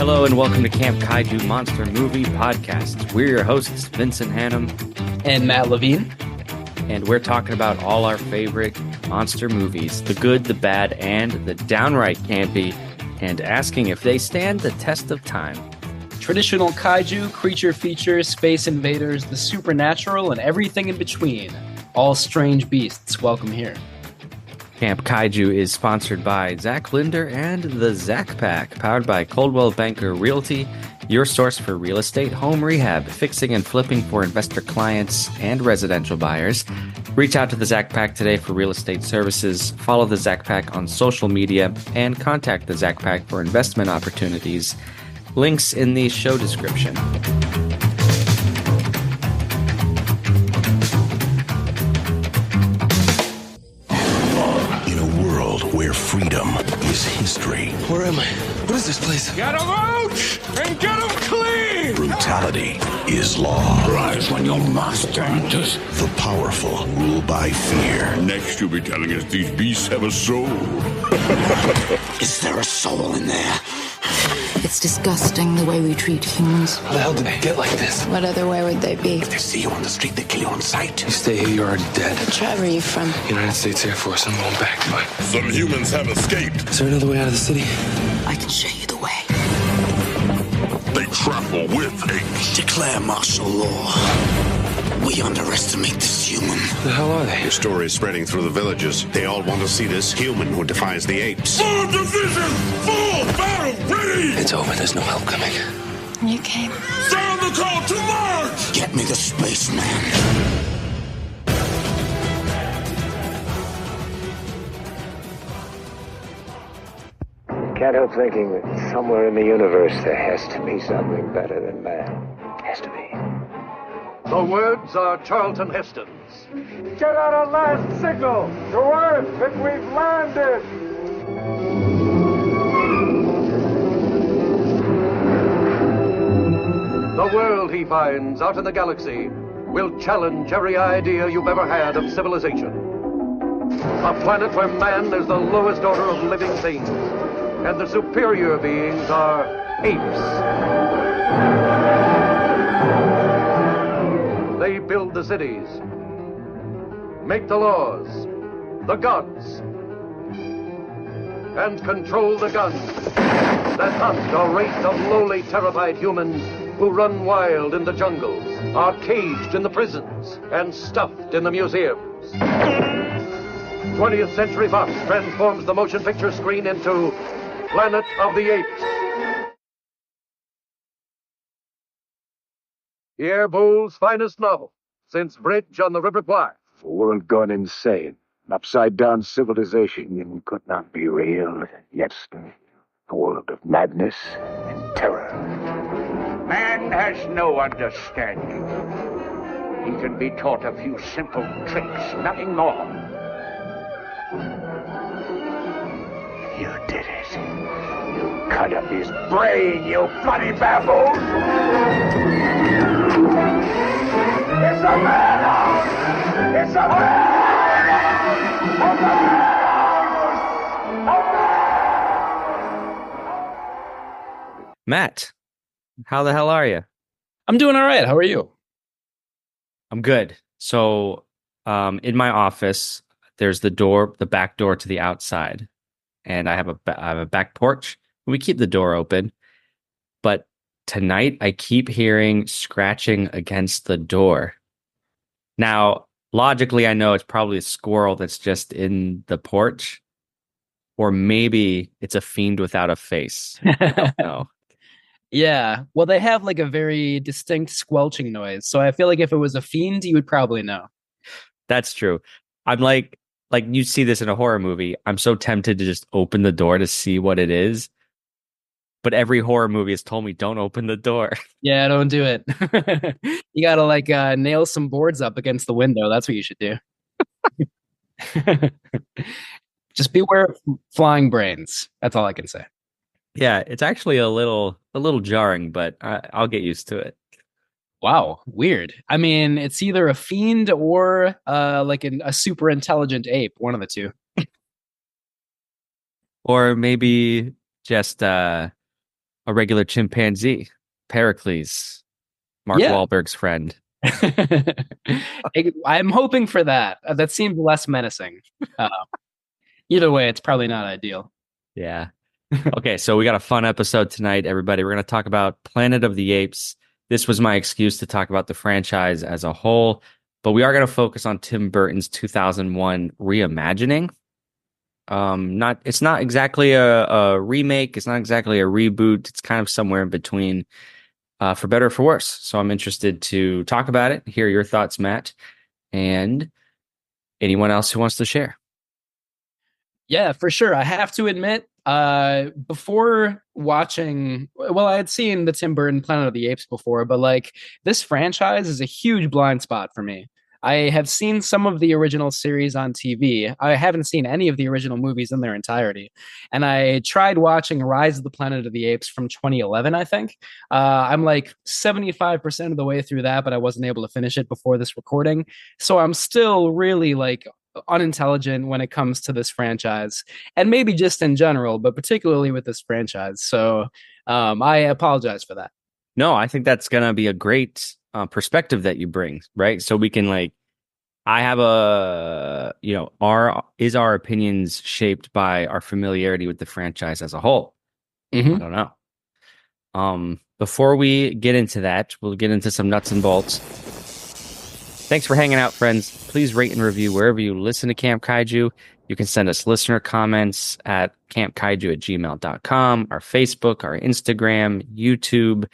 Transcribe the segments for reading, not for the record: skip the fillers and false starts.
Hello and welcome to Camp Kaiju Monster Movie Podcast. We're your hosts, Vincent, Hannam, and Matt Levine. And we're talking about all our favorite monster movies, the good, the bad, and the downright campy, and asking if they stand the test of time. Traditional kaiju, creature features, space invaders, the supernatural, and everything in between. All strange beasts, welcome here. Camp Kaiju is sponsored by Zach Linder and the Zach Pack, powered by Coldwell Banker Realty, your source for real estate, home rehab, fixing and flipping for investor clients and residential buyers. Reach out to the Zach Pack today for real estate services. Follow the Zach Pack on social media and contact the Zach Pack for investment opportunities. Links in the show description. Where freedom is history. Where am I? What is this place? Get them out and get them clean! Brutality is law. Rise when your master enters. The powerful rule by fear. Next you'll be telling us these beasts have a soul. Is there a soul in there? It's disgusting the way we treat humans. How the hell did they get like this? What other way would they be? If they see you on the street, they kill you on sight. You stay here, you're already dead. Tribe, where are you from? United States Air Force. I'm going back, but... Some humans have escaped. Is there another way out of the city? I can show you the way. They travel with apes. Declare martial law. We underestimate this human. Who the hell are they? The story is spreading through the villages. They all want to see this human who defies the apes. Full division! Full battle ready! It's over. There's no help coming. You came. Sound the call to march! Get me the spaceman. Can't help thinking that somewhere in the universe there has to be something better than man. Has to be. The words are Charlton Heston's. Get out a last signal to Earth that we've landed! The world he finds out in the galaxy will challenge every idea you've ever had of civilization. A planet where man is the lowest order of living things, and the superior beings are apes. They build the cities, make the laws, the gods, and control the guns that hunt a race of lowly, terrified humans who run wild in the jungles, are caged in the prisons, and stuffed in the museums. 20th Century Fox transforms the motion picture screen into Planet of the Apes. Pierre Boulle's finest novel since Bridge on the River Kwai. A world gone insane. An upside-down civilization could not be real. Yet a world of madness and terror. Man has no understanding. He can be taught a few simple tricks, nothing more. You did it. You cut up his brain, you bloody baboon! It's a madhouse! It's a madhouse! A madhouse! A madhouse! Matt, how the hell are you? I'm doing all right. How are you? I'm good. So, in my office, there's the back door to the outside, and I have a back porch. We keep the door open, but tonight I keep hearing scratching against the door. Now, logically, I know it's probably a squirrel that's just in the porch, or maybe it's a fiend without a face. I don't know. Yeah, well, they have like a very distinct squelching noise, so I feel like if it was a fiend, you would probably know. That's true. I'm like you see this in a horror movie. I'm so tempted to just open the door to see what it is. But every horror movie has told me don't open the door. Yeah, don't do it. You gotta like nail some boards up against the window. That's what you should do. Just beware of flying brains. That's all I can say. Yeah, it's actually a little jarring, but I'll get used to it. Wow, weird. I mean, it's either a fiend or like a super intelligent ape, one of the two. Or maybe just a a regular chimpanzee, Pericles, Mark Yeah. Wahlberg's friend. I'm hoping for that. That seems less menacing. Uh, Either way, it's probably not ideal. Yeah. Okay, so we got a fun episode tonight, everybody. We're going to talk about Planet of the Apes. This was my excuse to talk about the franchise as a whole, but we are going to focus on Tim Burton's 2001 reimagining. It's not exactly a remake. It's not exactly a reboot. It's kind of somewhere in between, for better or for worse. So I'm interested to talk about it, hear your thoughts, Matt, and anyone else who wants to share. Yeah, for sure. I have to admit, before watching, well, I had seen the Tim Burton Planet of the Apes before, but like this franchise is a huge blind spot for me. I have seen some of the original series on TV. I haven't seen any of the original movies in their entirety. And I tried watching Rise of the Planet of the Apes from 2011, I think. I'm like 75% of the way through that, but I wasn't able to finish it before this recording. So I'm still really like unintelligent when it comes to this franchise and maybe just in general, but particularly with this franchise. So I apologize for that. No, I think that's going to be a great perspective that you bring, right? So we can I have our opinions shaped by our familiarity with the franchise as a whole? Mm-hmm. I don't know. Before we get into that, we'll get into some nuts and bolts. Thanks for hanging out, friends. Please rate and review wherever you listen to Camp Kaiju. You can send us listener comments at campkaiju@gmail.com, our Facebook, our Instagram, YouTube,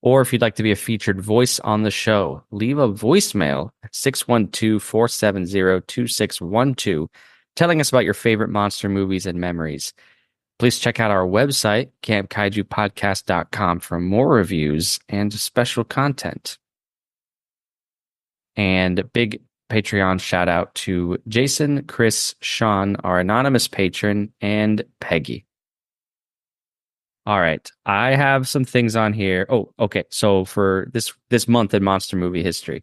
or if you'd like to be a featured voice on the show, leave a voicemail at 612-470-2612, telling us about your favorite monster movies and memories. Please check out our website, campkaijupodcast.com, for more reviews and special content. And a big Patreon shout out to Jason, Chris, Sean, our anonymous patron, and Peggy. All right, I have some things on here. Oh, okay. So for this month in monster movie history.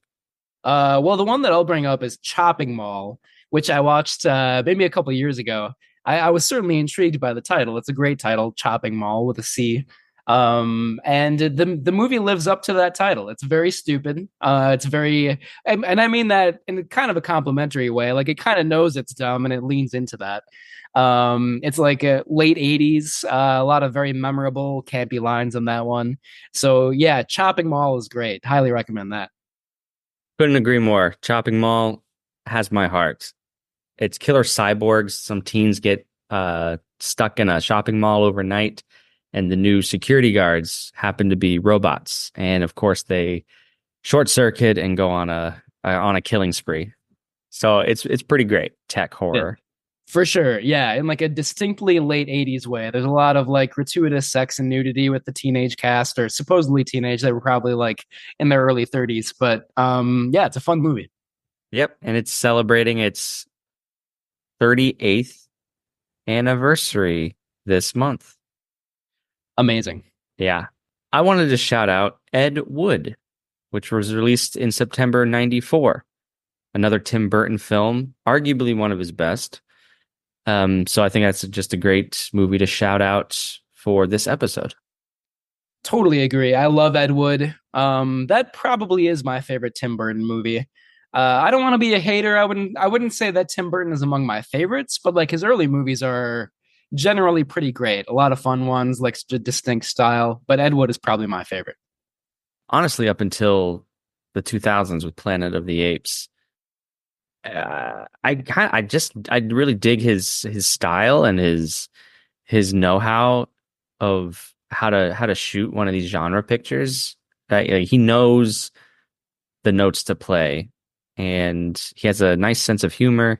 Well, the one that I'll bring up is Chopping Mall, which I watched maybe a couple of years ago. I was certainly intrigued by the title. It's a great title, Chopping Mall with a C. And the movie lives up to that title. It's very stupid. It's very, and I mean that in kind of a complimentary way. Like it kind of knows it's dumb and it leans into that. It's like a late 80s, a lot of very memorable campy lines on that one. So yeah, Chopping Mall is great. Highly recommend that. Couldn't agree more. Chopping Mall has my heart. It's killer cyborgs. Some teens get stuck in a shopping mall overnight, and the new security guards happen to be robots. And of course, they short circuit and go on a killing spree. So it's pretty great tech horror. Yeah, for sure. Yeah, in like a distinctly late 80s way. There's a lot of like gratuitous sex and nudity with the teenage cast, or supposedly teenage. They were probably like in their early 30s. But yeah, it's a fun movie. Yep, and it's celebrating its 38th anniversary this month. Amazing. Yeah. I wanted to shout out Ed Wood, which was released in September 94. Another Tim Burton film, arguably one of his best. So I think that's just a great movie to shout out for this episode. Totally agree. I love Ed Wood. That probably is my favorite Tim Burton movie. I don't want to be a hater. I wouldn't say that Tim Burton is among my favorites, but like his early movies are generally pretty great. A lot of fun ones, like distinct style. But Ed Wood is probably my favorite. Honestly, up until the 2000s with Planet of the Apes, I really dig his style and his know-how of how to shoot one of these genre pictures. He knows the notes to play, and he has a nice sense of humor.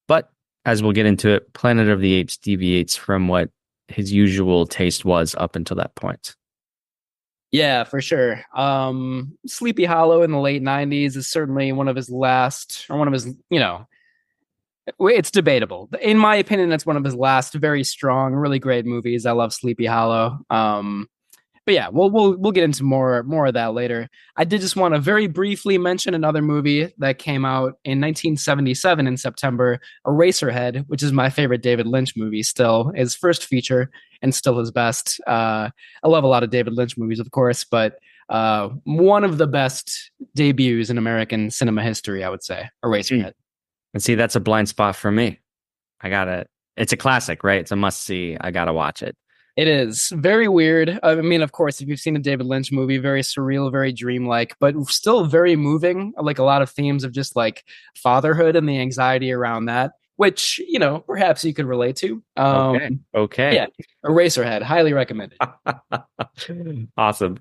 But as we'll get into it, Planet of the Apes deviates from what his usual taste was up until that point. Yeah, for sure. Sleepy Hollow in the late 90s is certainly one of his last, or one of his, it's debatable. In my opinion, it's one of his last very strong, really great movies. I love Sleepy Hollow. But But yeah, we'll get into more of that later. I did just want to very briefly mention another movie that came out in 1977 in September, Eraserhead, which is my favorite David Lynch movie still, his first feature and still his best. I love a lot of David Lynch movies, of course, but one of the best debuts in American cinema history, I would say, Eraserhead. And see, that's a blind spot for me. It's a classic, right? It's a must see. I gotta watch it. It is very weird. I mean, of course, if you've seen a David Lynch movie, very surreal, very dreamlike, but still very moving. Like a lot of themes of just like fatherhood and the anxiety around that, which, you know, perhaps you could relate to. Okay. Yeah. Eraserhead, highly recommended. Awesome.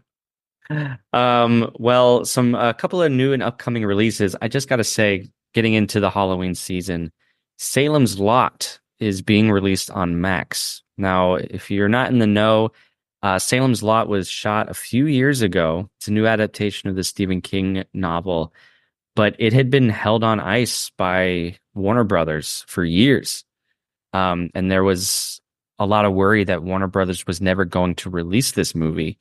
Well, a couple of new and upcoming releases. I just got to say, getting into the Halloween season, Salem's Lot is being released on Max. Now, if you're not in the know, Salem's Lot was shot a few years ago. It's a new adaptation of the Stephen King novel, but it had been held on ice by Warner Brothers for years. And there was a lot of worry that Warner Brothers was never going to release this movie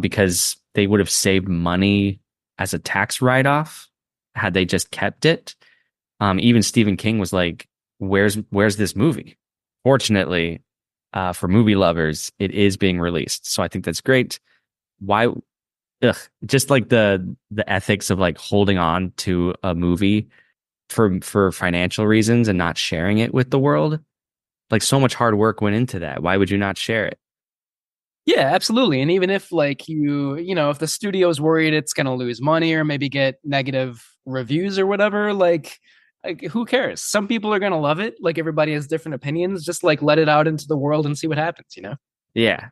because they would have saved money as a tax write-off had they just kept it. Even Stephen King was like, where's this movie? Fortunately, for movie lovers, it is being released. So I think that's great. Why? Just like the ethics of like holding on to a movie for financial reasons and not sharing it with the world. Like so much hard work went into that. Why would you not share it? Yeah, absolutely. And even if like if the studio's worried it's going to lose money or maybe get negative reviews or whatever, like who cares? Some people are going to love it. Like everybody has different opinions. Just like let it out into the world and see what happens, Yeah.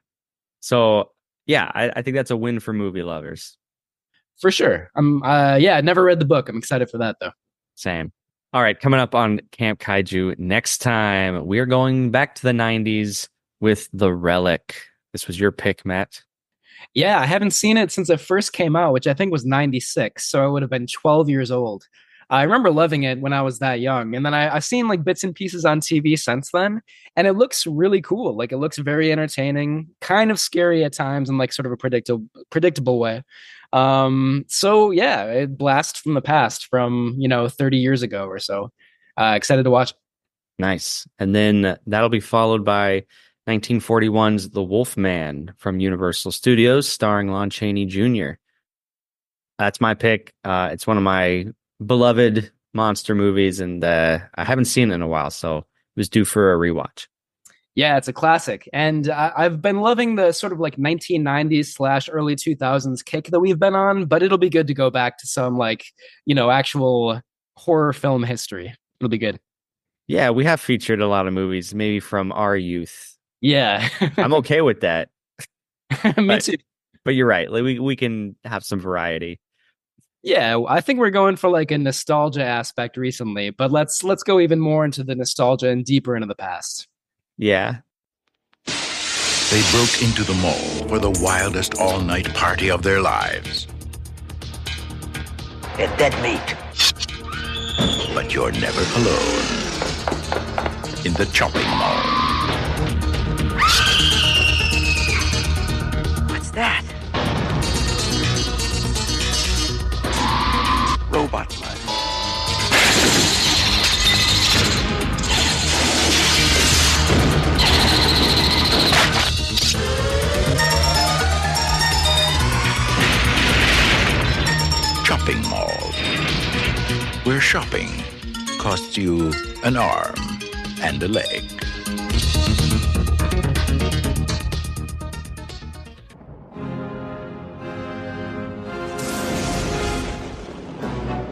So yeah, I think that's a win for movie lovers. For sure. I never read the book. I'm excited for that though. Same. All right. Coming up on Camp Kaiju next time, we're going back to the 90s with The Relic. This was your pick, Matt. Yeah, I haven't seen it since it first came out, which I think was 96. So I would have been 12 years old. I remember loving it when I was that young. And then I've seen like bits and pieces on TV since then. And it looks really cool. Like it looks very entertaining, kind of scary at times in like sort of a predictable way. So yeah, it blast from the past from, 30 years ago or so. Excited to watch it. Nice. And then that'll be followed by 1941's The Wolfman from Universal Studios, starring Lon Chaney Jr. That's my pick. It's one of my beloved monster movies, and I haven't seen it in a while, so it was due for a rewatch. Yeah, it's a classic. And I've been loving the sort of like 1990s / early 2000s kick that we've been on, but it'll be good to go back to some like, actual horror film history. It'll be good. Yeah, we have featured a lot of movies, maybe from our youth. Yeah. I'm okay with that. Me too. But you're right. Like we can have some variety. Yeah, I think we're going for like a nostalgia aspect recently, but let's go even more into the nostalgia and deeper into the past. Yeah. They broke into the mall for the wildest all-night party of their lives. Get dead meat. But you're never alone. In the chopping mall. What's that? Robot blood. Chopping mall. Where shopping costs you an arm and a leg.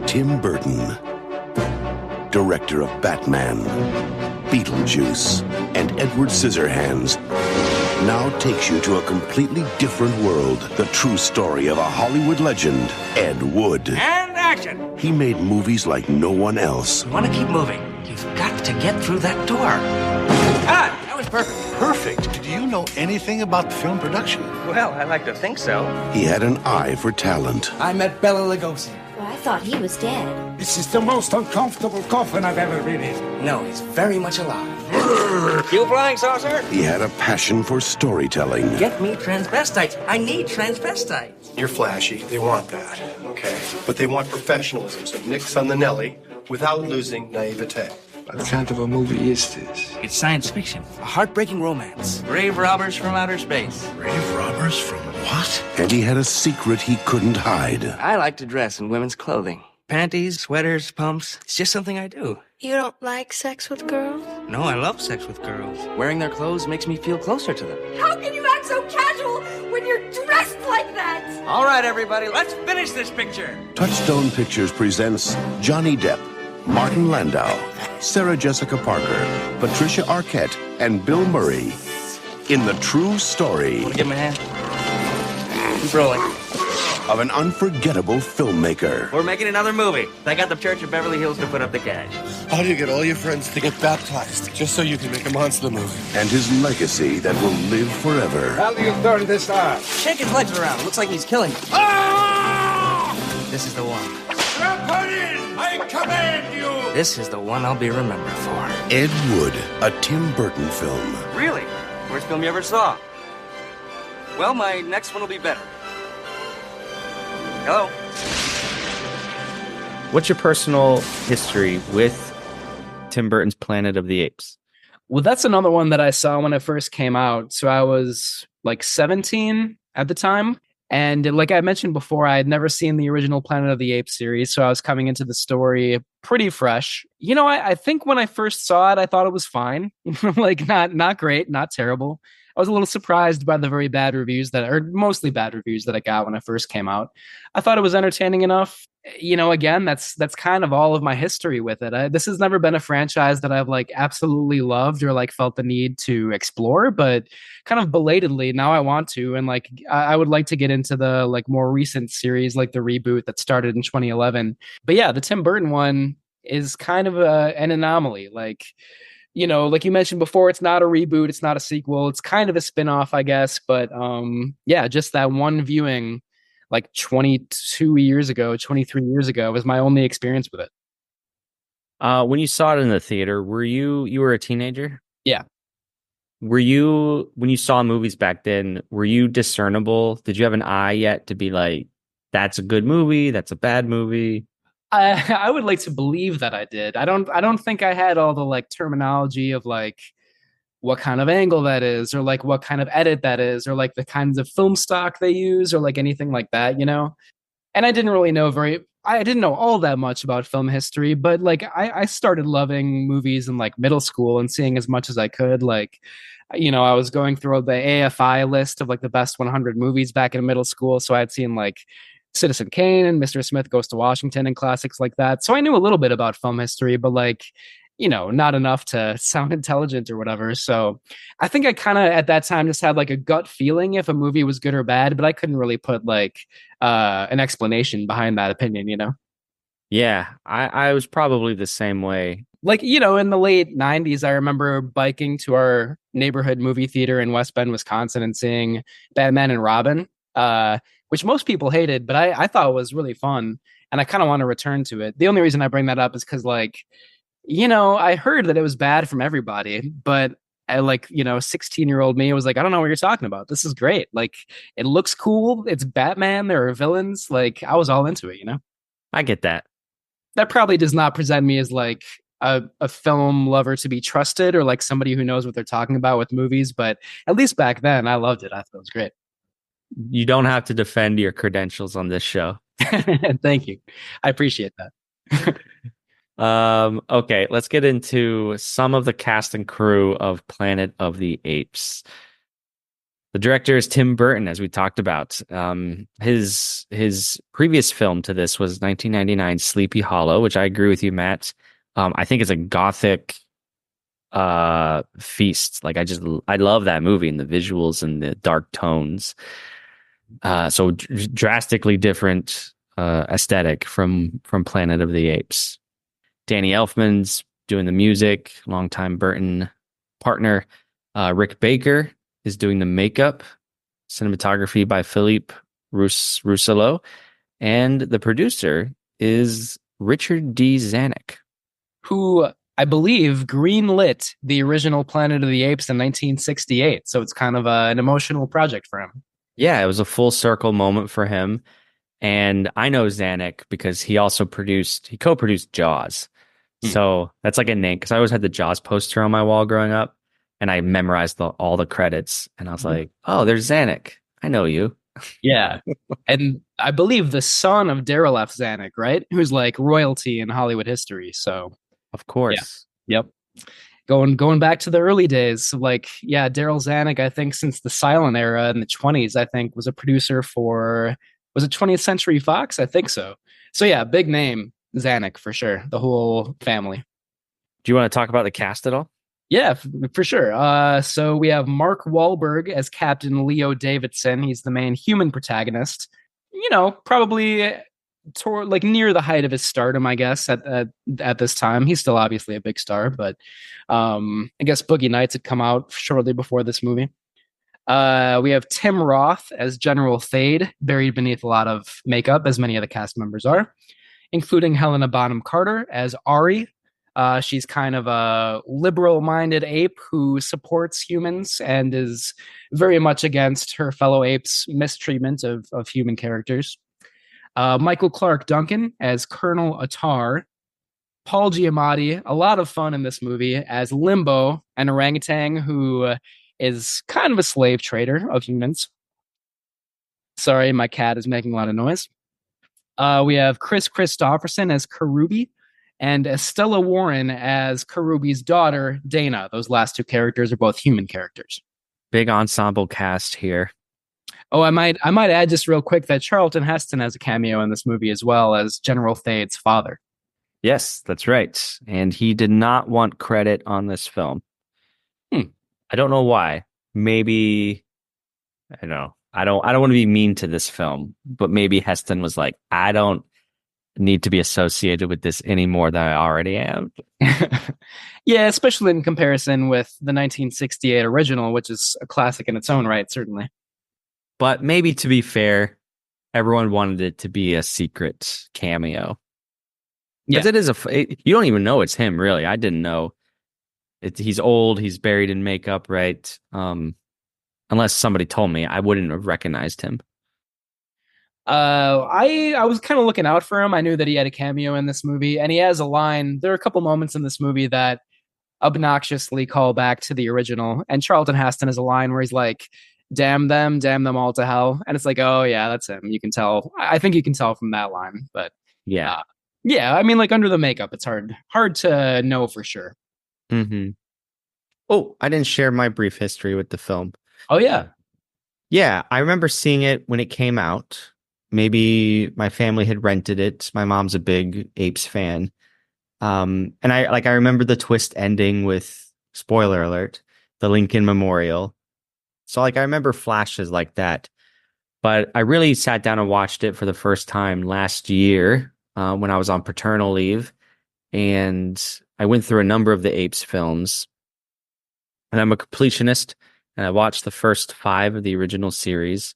Tim Burton, director of Batman, Beetlejuice, and Edward Scissorhands, now takes you to a completely different world. The true story of a Hollywood legend, Ed Wood. And action! He made movies like no one else. Want to keep moving. You've got to get through that door. That was perfect. Perfect. Do you know anything about film production? Well, I like to think so. He had an eye for talent. I met Bela Lugosi. I thought he was dead. This is the most uncomfortable coffin I've ever been in. No, he's very much alive. You flying saucer? He had a passion for storytelling. Get me transvestites. I need transvestites. You're flashy. They want that. Okay. But they want professionalism, so nix on the Nelly without losing naivete. What kind of a movie is this? It's science fiction. A heartbreaking romance. Grave robbers from outer space. Grave robbers from what? And he had a secret he couldn't hide. I like to dress in women's clothing. Panties, sweaters, pumps. It's just something I do. You don't like sex with girls? No, I love sex with girls. Wearing their clothes makes me feel closer to them. How can you act so casual when you're dressed like that? All right, everybody, let's finish this picture. Touchstone Pictures presents Johnny Depp, Martin Landau, Sarah Jessica Parker, Patricia Arquette, and Bill Murray in the true story Give him a hand. Keep rolling. of an unforgettable filmmaker. We're making another movie. I got the Church of Beverly Hills to put up the cash. How do you get all your friends to get baptized just so you can make a monster movie? And his legacy that will live forever. How do you turn this on? Shake his legs around. Looks like he's killing me. This is the one. Put in! I command you! This is the one I'll be remembered for. Ed Wood, a Tim Burton film. Really? Worst film you ever saw? Well, my next one will be better. Hello? What's your personal history with Tim Burton's Planet of the Apes? Well, that's another one that I saw when it first came out. So I was like 17 at the time. And like I mentioned before, I had never seen the original Planet of the Apes series. So I was coming into the story pretty fresh. You know, I think when I first saw it, I thought it was fine. Like not great, not terrible. I was a little surprised by the very bad reviews or mostly bad reviews that I got when it first came out. I thought it was entertaining enough. You know, again, that's kind of all of my history with it. This has never been a franchise that I've like absolutely loved or like felt the need to explore, but kind of belatedly now I want to. And like, I would like to get into the like more recent series, like the reboot that started in 2011. But yeah, the Tim Burton one is kind of an anomaly. Like, you know, like you mentioned before, it's not a reboot, it's not a sequel, it's kind of a spin-off, I guess. But yeah, just that one viewing like 23 years ago was my only experience with it. When you saw it in the theater, you were a teenager? Yeah. When you saw movies back then, were you discernible? Did you have an eye yet to be like, that's a good movie, that's a bad movie? I would like to believe that I did. I don't think I had all the like terminology of like what kind of angle that is, or like what kind of edit that is, or like the kinds of film stock they use, or like anything like that, you know? And I didn't know all that much about film history, but like I started loving movies in like middle school and seeing as much as I could. Like, you know, I was going through the AFI list of like the best 100 movies back in middle school. So I had seen like Citizen Kane and Mr. Smith Goes to Washington and classics like that. So I knew a little bit about film history, but like, you know, not enough to sound intelligent or whatever. So I think I kind of at that time just had like a gut feeling if a movie was good or bad, but I couldn't really put like an explanation behind that opinion, you know? Yeah, I was probably the same way. Like, you know, in the late 90s, I remember biking to our neighborhood movie theater in West Bend, Wisconsin, and seeing Batman and Robin, which most people hated, but I thought was really fun. And I kind of want to return to it. The only reason I bring that up is because, like, you know, I heard that it was bad from everybody, but I like, you know, 16-year-old me was like, I don't know what you're talking about. This is great. Like, it looks cool. It's Batman. There are villains. Like, I was all into it, you know? I get that. That probably does not present me as like a film lover to be trusted or like somebody who knows what they're talking about with movies. But at least back then, I loved it. I thought it was great. You don't have to defend your credentials on this show. Thank you. I appreciate that. Okay, let's get into some of the cast and crew of Planet of the Apes. The director is Tim Burton, as we talked about. His previous film to this was 1999 Sleepy Hollow, which I agree with you, Matt. I think it's a gothic feast. Like I love that movie and the visuals and the dark tones. So drastically different aesthetic from Planet of the Apes. Danny Elfman's doing the music, longtime Burton partner. Rick Baker is doing the makeup, cinematography by Philippe Rousselot, and the producer is Richard D. Zanuck. Who I believe greenlit the original Planet of the Apes in 1968. So it's kind of an emotional project for him. Yeah, it was a full circle moment for him. And I know Zanuck because he co-produced Jaws. So that's like a name because I always had the Jaws poster on my wall growing up and I memorized all the credits. And I was like, oh, there's Zanuck. I know you. Yeah. And I believe the son of Daryl F. Zanuck, right? Who's like royalty in Hollywood history. So of course. Yeah. Yep. Going back to the early days, like, yeah, Daryl Zanuck, I think since the silent era in the 20s, I think was a producer for, was it 20th Century Fox? I think so. So yeah, big name, Zanuck for sure. The whole family. Do you want to talk about the cast at all? Yeah, for sure. So we have Mark Wahlberg as Captain Leo Davidson. He's the main human protagonist. You know, probably like near the height of his stardom, I guess, at this time. He's still obviously a big star, but I guess Boogie Nights had come out shortly before this movie. We have Tim Roth as General Thade, buried beneath a lot of makeup, as many of the cast members are, including Helena Bonham Carter as Ari. She's kind of a liberal-minded ape who supports humans and is very much against her fellow apes' mistreatment of human characters. Michael Clark Duncan as Colonel Attar. Paul Giamatti, a lot of fun in this movie, as Limbo, an orangutan who is kind of a slave trader of humans. Sorry, my cat is making a lot of noise. We have Chris Christopherson as Karubi, and Estella Warren as Karubi's daughter, Dana. Those last two characters are both human characters. Big ensemble cast here. Oh, I might add just real quick that Charlton Heston has a cameo in this movie as well as General Thade's father. Yes, that's right. And he did not want credit on this film. I don't know why. Maybe I don't know. I don't want to be mean to this film, but maybe Heston was like, I don't need to be associated with this any more than I already am. Yeah, especially in comparison with the 1968 original, which is a classic in its own right, certainly. But maybe to be fair, everyone wanted it to be a secret cameo. Because it is you don't even know it's him, really. I didn't know. He's old. He's buried in makeup, right? Unless somebody told me, I wouldn't have recognized him. I was kind of looking out for him. I knew that he had a cameo in this movie, and he has a line. There are a couple moments in this movie that obnoxiously call back to the original. And Charlton Heston has a line where he's like, damn them all to hell. And it's like, oh yeah, that's him. You can tell. I think you can tell from that line. But yeah. Yeah, I mean, like under the makeup, it's hard to know for sure. Mm-hmm. Oh, I didn't share my brief history with the film. Oh, yeah. Yeah, I remember seeing it when it came out. Maybe my family had rented it. My mom's a big Apes fan. And I remember the twist ending with, spoiler alert, the Lincoln Memorial. So I remember flashes like that. But I really sat down and watched it for the first time last year when I was on paternal leave. And I went through a number of the Apes films. And I'm a completionist. And I watched the first 5 of the original series.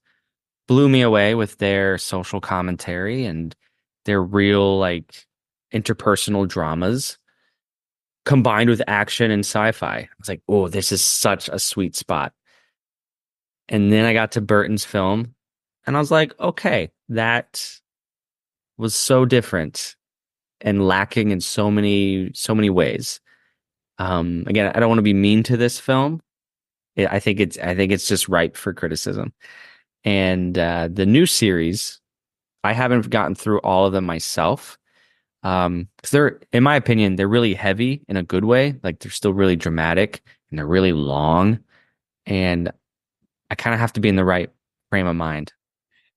Blew me away with their social commentary and their real interpersonal dramas combined with action and sci-fi. I was like, oh, this is such a sweet spot. And then I got to Burton's film and I was like, okay, that was so different and lacking in so many ways. Again, I don't want to be mean to this film. I think it's just ripe for criticism. And the new series, I haven't gotten through all of them myself. Because they're, in my opinion, they're really heavy in a good way. Like they're still really dramatic and they're really long. And I kind of have to be in the right frame of mind.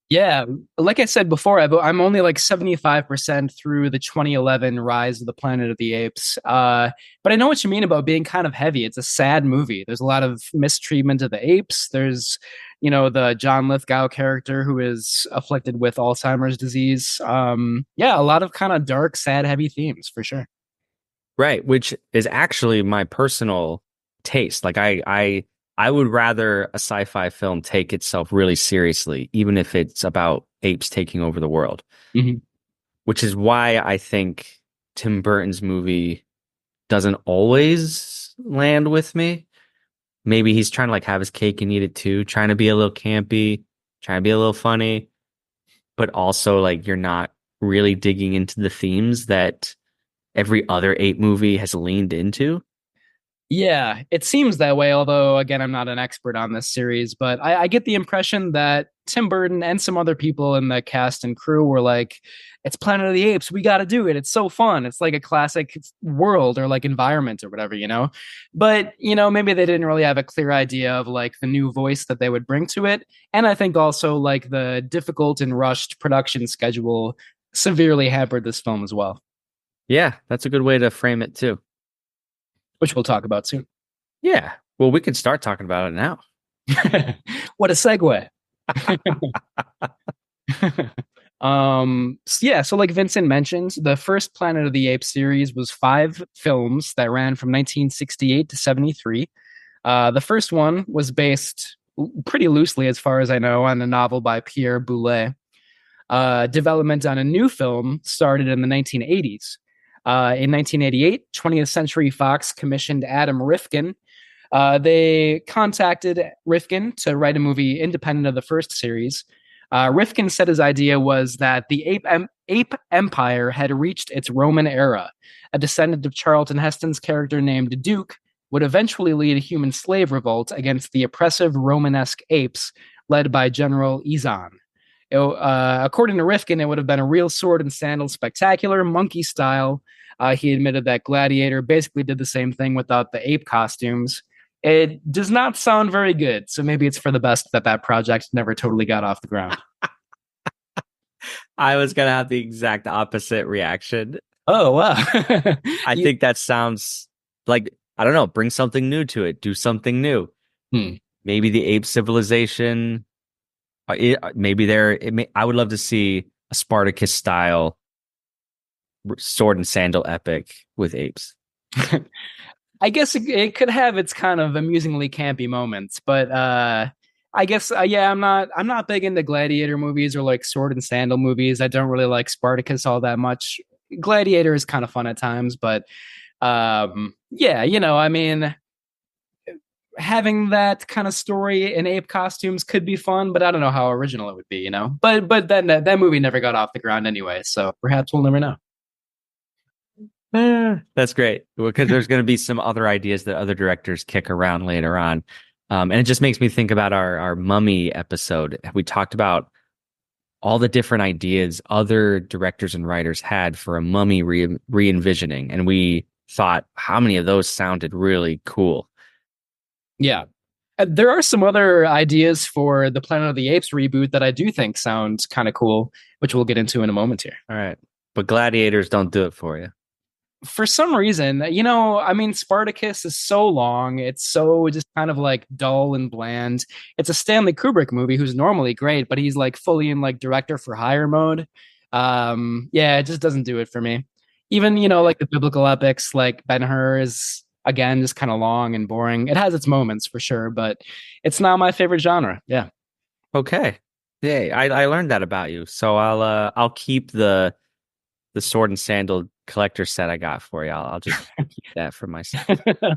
Yeah, like I said before, I'm only 75% through the 2011 Rise of the Planet of the Apes. But I know what you mean about being kind of heavy. It's a sad movie. There's a lot of mistreatment of the apes. There's, the John Lithgow character who is afflicted with Alzheimer's disease. Yeah, a lot of kind of dark, sad, heavy themes for sure. Right, which is actually my personal taste. I would rather a sci-fi film take itself really seriously, even if it's about apes taking over the world. Mm-hmm. which is why I think Tim Burton's movie doesn't always land with me. Maybe he's trying to like have his cake and eat it too, trying to be a little campy, trying to be a little funny, but also like you're not really digging into the themes that every other ape movie has leaned into. Yeah, it seems that way. Although, again, I'm not an expert on this series, but I get the impression that Tim Burton and some other people in the cast and crew were like, "It's Planet of the Apes. We got to do it. It's so fun. It's like a classic world or like environment or whatever, you know." But maybe they didn't really have a clear idea of like the new voice that they would bring to it, and I think also like the difficult and rushed production schedule severely hampered this film as well. Yeah, that's a good way to frame it too. Which we'll talk about soon. Yeah. Well, we can start talking about it now. What a segue. So like Vincent mentioned, the first Planet of the Apes series was 5 films that ran from 1968 to 73. The first one was based pretty loosely, as far as I know, on a novel by Pierre Boulet. Development on a new film started in the 1980s. In 1988, 20th Century Fox commissioned Adam Rifkin. They contacted Rifkin to write a movie independent of the first series. Rifkin said his idea was that the ape empire had reached its Roman era. A descendant of Charlton Heston's character named Duke would eventually lead a human slave revolt against the oppressive Romanesque apes led by General Izan. According to Rifkin, it would have been a real sword and sandal spectacular, monkey style. He admitted that Gladiator basically did the same thing without the ape costumes. It does not sound very good, so maybe it's for the best that project never totally got off the ground. I was going to have the exact opposite reaction. Oh, wow. I think that sounds like, I don't know, bring something new to it, do something new. Maybe the ape civilization... I would love to see a Spartacus style sword and sandal epic with apes. I guess it could have its kind of amusingly campy moments, but I guess I'm not big into Gladiator movies or like sword and sandal movies. I don't really like Spartacus all that much. Gladiator is kind of fun at times, but I mean, having that kind of story in ape costumes could be fun, but I don't know how original it would be, you know. But then that movie never got off the ground anyway, so perhaps we'll never know. That's great, because there's going to be some other ideas that other directors kick around later on, and it just makes me think about our Mummy episode. We talked about all the different ideas other directors and writers had for a Mummy re-envisioning, and we thought how many of those sounded really cool. Yeah. There are some other ideas for the Planet of the Apes reboot that I do think sounds kind of cool, which we'll get into in a moment here. All right. But Gladiators don't do it for you. For some reason, I mean, Spartacus is so long. It's so just kind of like dull and bland. It's a Stanley Kubrick movie who's normally great, but he's like fully in like director for hire mode. It just doesn't do it for me. Even, like the biblical epics like Ben-Hur is... again, just kind of long and boring. It has its moments for sure, but it's not my favorite genre. Yeah. Okay. Yeah, I learned that about you. So I'll keep the sword and sandal collector set I got for you. I'll just keep that for myself.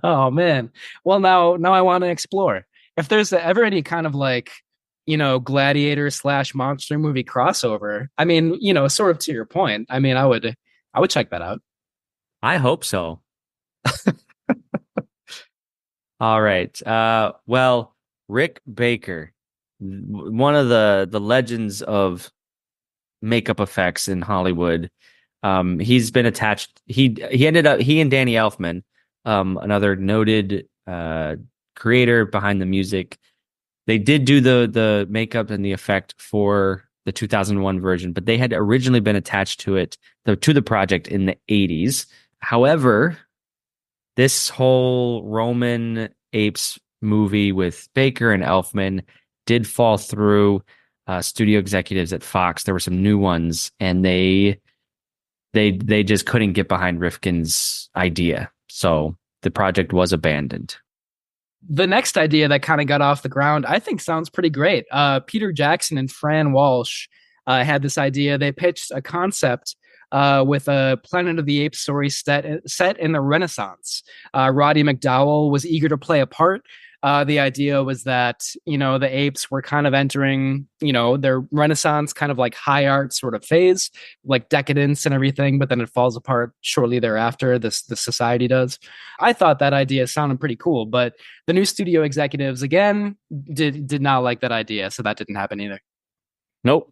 Oh man. Well, now I want to explore. If there's ever any kind of like, Gladiator / monster movie crossover, I mean, sort of to your point, I mean, I would check that out. I hope so. All right. Well, Rick Baker, one of the legends of makeup effects in Hollywood. He's been attached. He and Danny Elfman, another noted creator behind the music. They did do the makeup and the effect for the 2001 version, but they had originally been attached to the project in the 80s. However, this whole Roman Apes movie with Baker and Elfman did fall through. Studio executives at Fox, there were some new ones, and they just couldn't get behind Rifkin's idea, so the project was abandoned. The next idea that kind of got off the ground, I think, sounds pretty great. Peter Jackson and Fran Walsh had this idea. They pitched a concept with a Planet of the Apes story set in the Renaissance. Roddy McDowall was eager to play a part. The idea was that, the apes were kind of entering, their Renaissance kind of like high art sort of phase, like decadence and everything, but then it falls apart shortly thereafter. The society does. I thought that idea sounded pretty cool, but the new studio executives again did not like that idea, so that didn't happen either. Nope.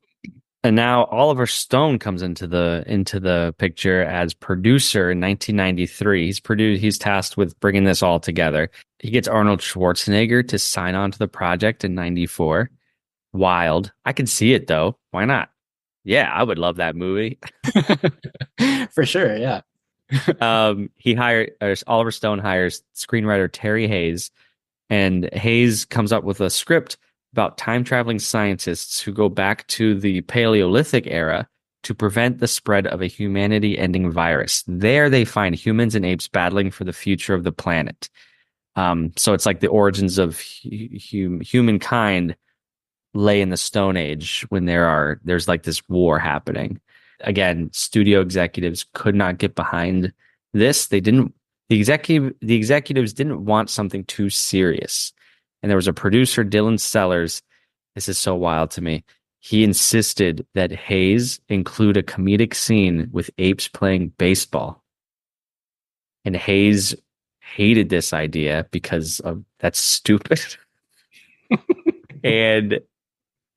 And now Oliver Stone comes into the picture as producer in 1993. He's tasked with bringing this all together. He gets Arnold Schwarzenegger to sign on to the project in 94. Wild. I can see it though. Why not? Yeah, I would love that movie. For sure, yeah. Oliver Stone hires screenwriter Terry Hayes, and Hayes comes up with a script about time-traveling scientists who go back to the Paleolithic era to prevent the spread of a humanity-ending virus. There they find humans and apes battling for the future of the planet. So it's like the origins of humankind lay in the Stone Age when there's like this war happening. Again, studio executives could not get behind this. The executives didn't want something too serious. And there was a producer, Dylan Sellers. This is so wild to me. He insisted that Hayes include a comedic scene with apes playing baseball. And Hayes hated this idea because that's stupid. And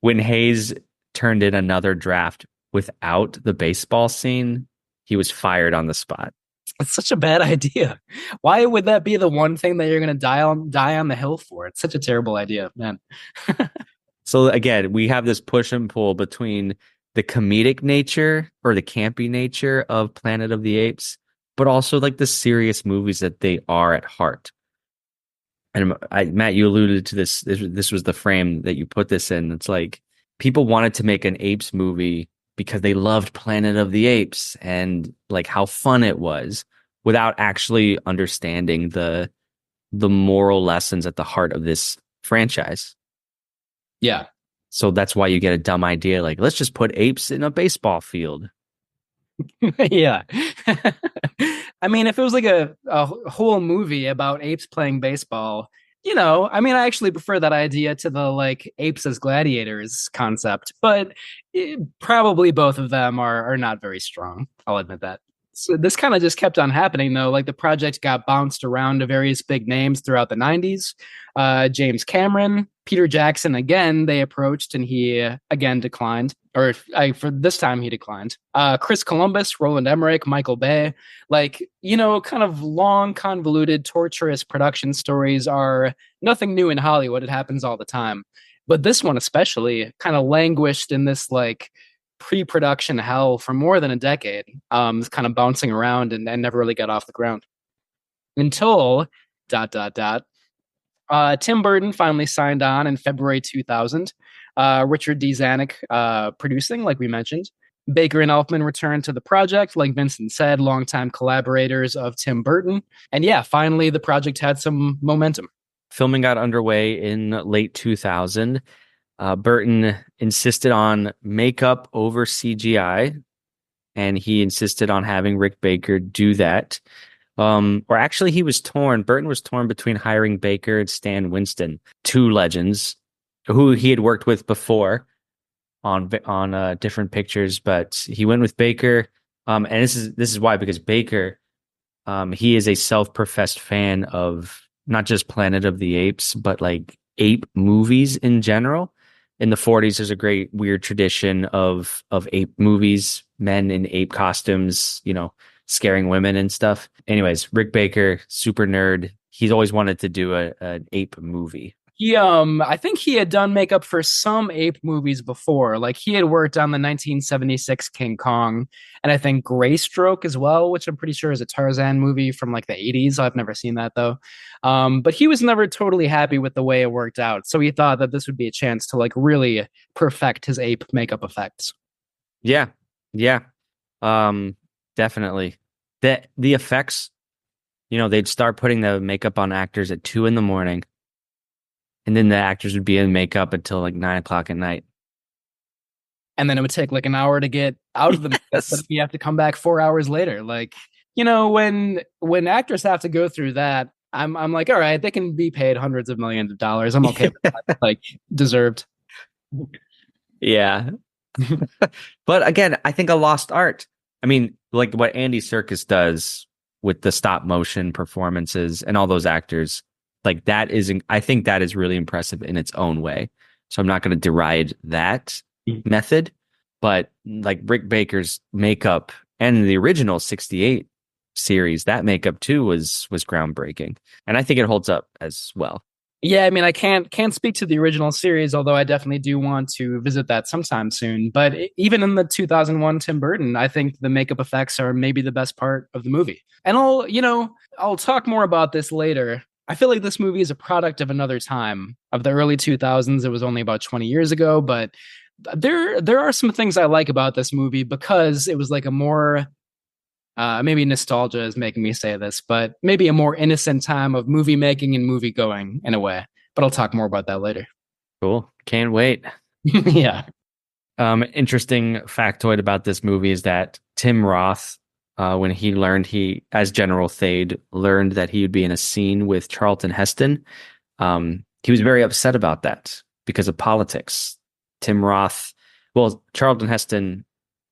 when Hayes turned in another draft without the baseball scene, he was fired on the spot. It's such a bad idea. Why would that be the one thing that you're going to die on the hill for? It's such a terrible idea, man. So again, we have this push and pull between the comedic nature or the campy nature of Planet of the Apes, but also like the serious movies that they are at heart. And Matt, you alluded to this. This was the frame that you put this in. It's like people wanted to make an Apes movie because they loved Planet of the Apes and like how fun it was without actually understanding the moral lessons at the heart of this franchise. Yeah. So that's why you get a dumb idea like, let's just put apes in a baseball field. Yeah. I mean, if it was like a whole movie about apes playing baseball, I actually prefer that idea to the like apes as gladiators concept, but probably both of them are not very strong. I'll admit that. So this kind of just kept on happening though. Like the project got bounced around to various big names throughout the 90s. James Cameron, Peter Jackson, again, they approached and he again declined. For this time he declined. Chris Columbus, Roland Emmerich, Michael Bay, kind of long, convoluted, torturous production stories are nothing new in Hollywood. It happens all the time. But this one especially kind of languished in this like pre-production hell for more than a decade, kind of bouncing around and never really got off the ground. Until ... Tim Burton finally signed on in February 2000. Richard D. Zanuck producing, like we mentioned. Baker and Elfman returned to the project, like Vincent said, longtime collaborators of Tim Burton. And yeah, finally the project had some momentum. Filming got underway in late 2000. Burton insisted on makeup over CGI, and he insisted on having Rick Baker do that. Or actually, he was torn. Burton was torn between hiring Baker and Stan Winston, two legends who he had worked with before on different pictures, but he went with Baker. And this is why, because Baker, he is a self-professed fan of not just Planet of the Apes, but like ape movies in general. In the 40s, there's a great weird tradition of ape movies, men in ape costumes, scaring women and stuff. Anyways, Rick Baker, super nerd. He's always wanted to do an ape movie. He, I think he had done makeup for some ape movies before. Like he had worked on the 1976 King Kong, and I think Greystroke as well, which I'm pretty sure is a Tarzan movie from like the 80s. I've never seen that though. But he was never totally happy with the way it worked out. So he thought that this would be a chance to like really perfect his ape makeup effects. Yeah. Definitely. The effects, they'd start putting the makeup on actors at 2 a.m. And then the actors would be in makeup until like 9 o'clock at night. And then it would take like an hour to get out of the makeup, but you have to come back 4 hours later. Like, when actors have to go through that, I'm like, all right, they can be paid hundreds of millions of dollars. I'm okay with that. Like, deserved. Yeah. But again, I think a lost art. I mean, like what Andy Serkis does with the stop motion performances and all those actors, like I think that is really impressive in its own way. So I'm not going to deride that method, but like Rick Baker's makeup and the original 68 series, that makeup too was groundbreaking. And I think it holds up as well. Yeah, I mean, I can't speak to the original series, although I definitely do want to visit that sometime soon. But even in the 2001 Tim Burton, I think the makeup effects are maybe the best part of the movie. And I'll talk more about this later. I feel like this movie is a product of another time, of the early 2000s. It was only about 20 years ago, but there are some things I like about this movie because it was like a more maybe nostalgia is making me say this, but maybe a more innocent time of movie making and movie going in a way. But I'll talk more about that later. Cool. Can't wait. Yeah. Interesting factoid about this movie is that Tim Roth, when he as General Thade, learned that he would be in a scene with Charlton Heston, he was very upset about that because of politics. Charlton Heston,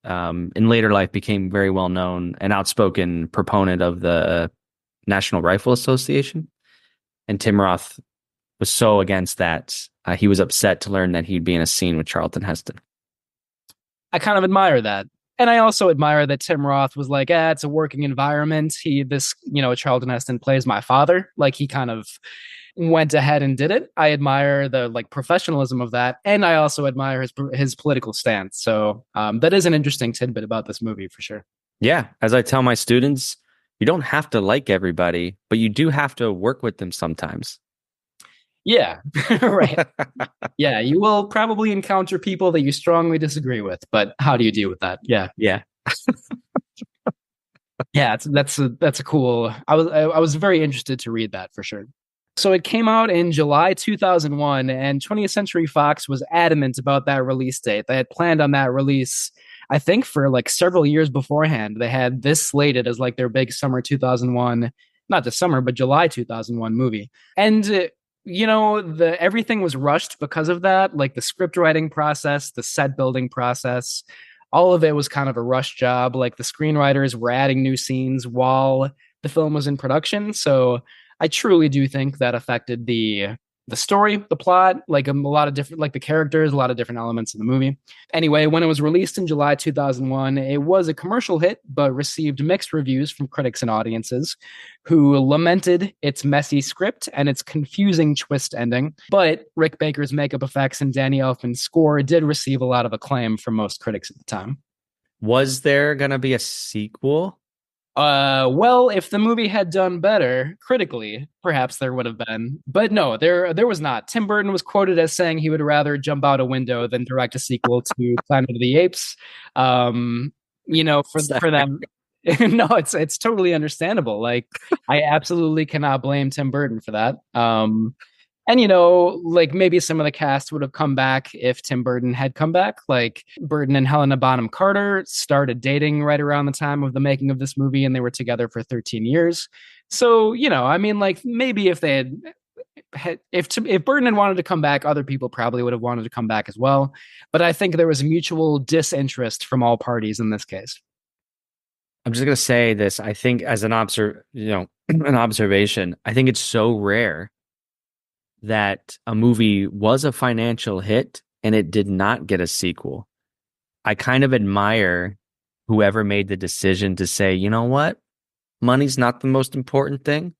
in later life became very well known, an outspoken proponent of the National Rifle Association. And Tim Roth was so against that. He was upset to learn that he'd be in a scene with Charlton Heston. I kind of admire that. And I also admire that Tim Roth was like, it's a working environment. Charlton Heston plays my father. Like, he kind of went ahead and did it. I admire the professionalism of that. And I also admire his political stance. So that is an interesting tidbit about this movie for sure. Yeah. As I tell my students, you don't have to like everybody, but you do have to work with them sometimes. Yeah, right. Yeah, you will probably encounter people that you strongly disagree with, but how do you deal with that? Yeah. Yeah. Yeah, that's a cool. I was very interested to read that for sure. So it came out in July 2001, and 20th Century Fox was adamant about that release date. They had planned on that release, I think, for like several years beforehand. They had this slated as like their big summer 2001, not the summer, but July 2001 movie. And everything was rushed because of that. Like the script writing process, the set building process, all of it was kind of a rush job. Like the screenwriters were adding new scenes while the film was in production. So I truly do think that affected the story, the plot, like a lot of different, like the characters, a lot of different elements of the movie. Anyway, when it was released in July 2001, it was a commercial hit, but received mixed reviews from critics and audiences who lamented its messy script and its confusing twist ending. But Rick Baker's makeup effects and Danny Elfman's score did receive a lot of acclaim from most critics at the time. Was there going to be a sequel? Well, if the movie had done better critically, perhaps there would have been. But no, there was not. Tim Burton was quoted as saying he would rather jump out a window than direct a sequel to Planet of the Apes. For them. No, it's totally understandable. Like, I absolutely cannot blame Tim Burton for that. And, maybe some of the cast would have come back if Tim Burton had come back. Like, Burton and Helena Bonham Carter started dating right around the time of the making of this movie, and they were together for 13 years. So, maybe if they if Burton had wanted to come back, other people probably would have wanted to come back as well. But I think there was mutual disinterest from all parties in this case. I'm just going to say this. I think as an observation, I think it's so rare that a movie was a financial hit and it did not get a sequel. I kind of admire whoever made the decision to say, you know what? Money's not the most important thing.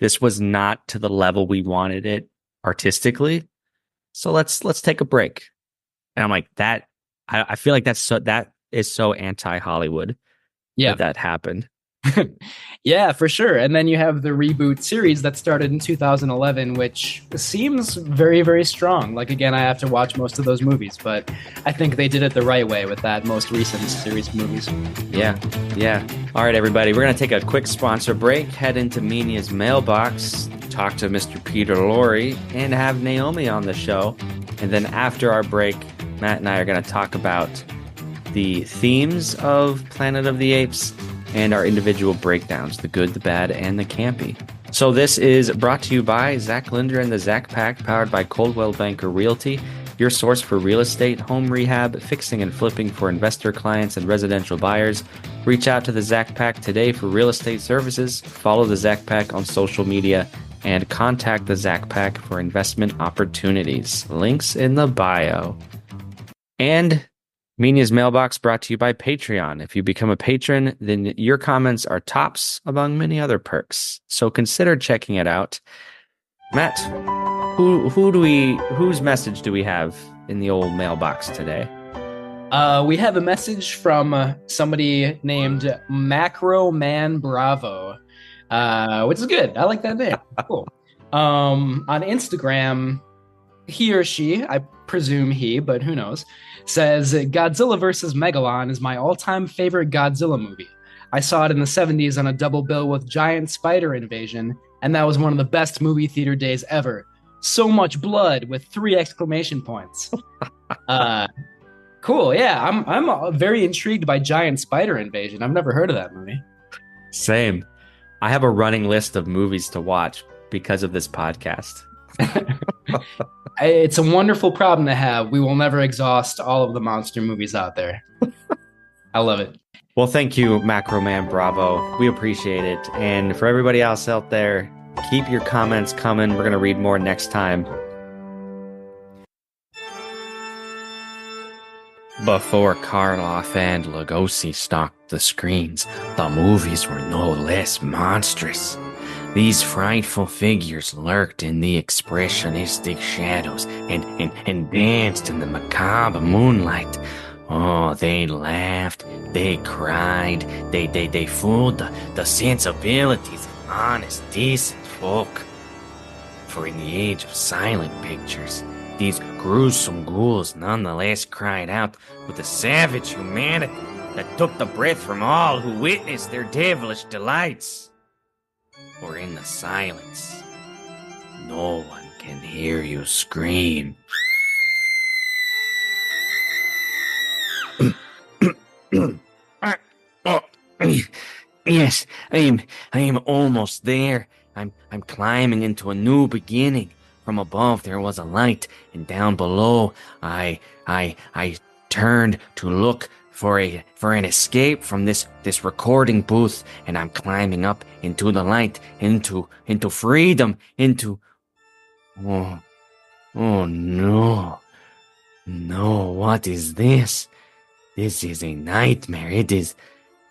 This was not to the level we wanted it artistically. So let's take a break. And I'm like, that I feel like that is so anti-Hollywood. Yeah, that happened. Yeah, for sure. And then you have the reboot series that started in 2011, which seems very, very strong. Like, again, I have to watch most of those movies, but I think they did it the right way with that most recent series of movies. Yeah. All right, everybody, we're going to take a quick sponsor break, head into Minya's mailbox, talk to Mr. Peter Lorre, and have Naomi on the show. And then after our break, Matt and I are going to talk about the themes of Planet of the Apes and our individual breakdowns, the good, the bad, and the campy. So this is brought to you by Zach Linder and the Zach Pack, powered by Coldwell Banker Realty, your source for real estate, home rehab, fixing and flipping for investor clients and residential buyers. Reach out to the Zach Pack today for real estate services. Follow the Zach Pack on social media and contact the Zach Pack for investment opportunities. Links in the bio. And Minya's Mailbox brought to you by Patreon. If you become a patron, then your comments are tops among many other perks. So consider checking it out. Matt, whose message do we have in the old mailbox today? We have a message from somebody named Macro Man Bravo, which is good. I like that name. Cool. On Instagram, he or she, I presume he, but who knows, says Godzilla vs. Megalon is my all-time favorite Godzilla movie. I saw it in the 70s on a double bill with Giant Spider Invasion, and that was one of the best movie theater days ever. So much blood with 3 exclamation points. Cool. Yeah, I'm very intrigued by Giant Spider Invasion. I've never heard of that movie. Same. I have a running list of movies to watch because of this podcast. It's a wonderful problem to have. We will never exhaust all of the monster movies out there. I love it. Well, thank you, Macro Man Bravo. We appreciate it. And for everybody else out there, keep your comments coming. We're going to read more next time. Before Karloff and Lugosi stalked the screens, the movies were no less monstrous. These frightful figures lurked in the expressionistic shadows and danced in the macabre moonlight. Oh, they laughed, they cried, they fooled the sensibilities of honest, decent folk. For in the age of silent pictures, these gruesome ghouls nonetheless cried out with a savage humanity that took the breath from all who witnessed their devilish delights. For in the silence, no one can hear you scream. Yes, I am almost there. I'm climbing into a new beginning. From above there was a light, and down below I turned to look for an escape from this recording booth, and I'm climbing up into the light, into freedom, into oh no, what is this? This is a nightmare. It is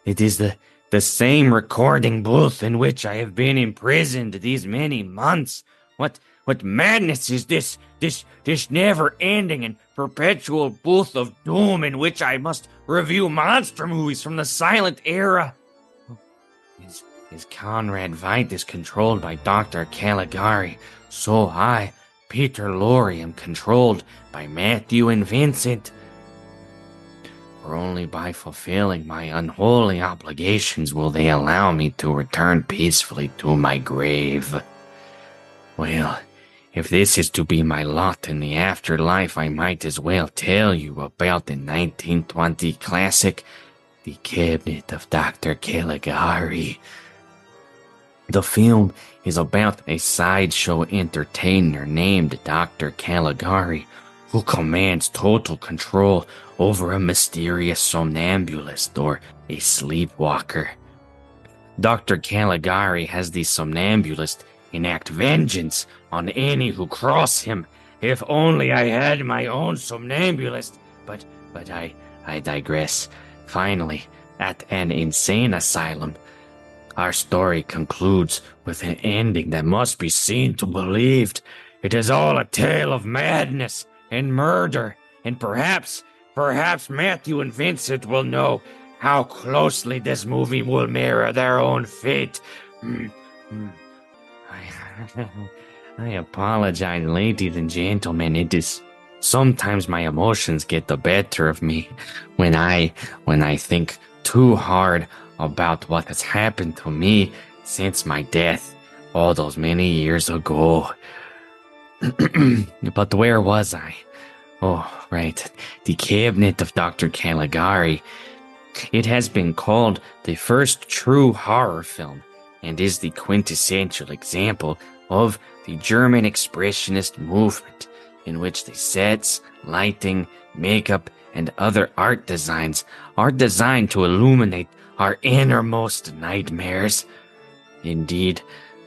the same recording booth in which I have been imprisoned these many months. What madness is this? This never-ending and perpetual booth of doom in which I must review monster movies from the silent era. Is Conrad Veidt controlled by Dr. Caligari, so I, Peter Lorre, am controlled by Matthew and Vincent. For only by fulfilling my unholy obligations will they allow me to return peacefully to my grave. Well, if this is to be my lot in the afterlife, I might as well tell you about the 1920 classic, The Cabinet of Dr. Caligari. The film is about a sideshow entertainer named Dr. Caligari, who commands total control over a mysterious somnambulist or a sleepwalker. Dr. Caligari has the somnambulist enact vengeance on any who cross him. If only I had my own somnambulist. But I digress. Finally, at an insane asylum, our story concludes with an ending that must be seen to believed. It is all a tale of madness and murder, and perhaps Matthew and Vincent will know how closely this movie will mirror their own fate. I apologize, ladies and gentlemen. It is sometimes my emotions get the better of me when I think too hard about what has happened to me since my death all those many years ago. But where was I? Oh, right. The Cabinet of Dr. Caligari. It has been called the first true horror film and is the quintessential example of the German expressionist movement, in which the sets, lighting, makeup, and other art designs are designed to illuminate our innermost nightmares. Indeed,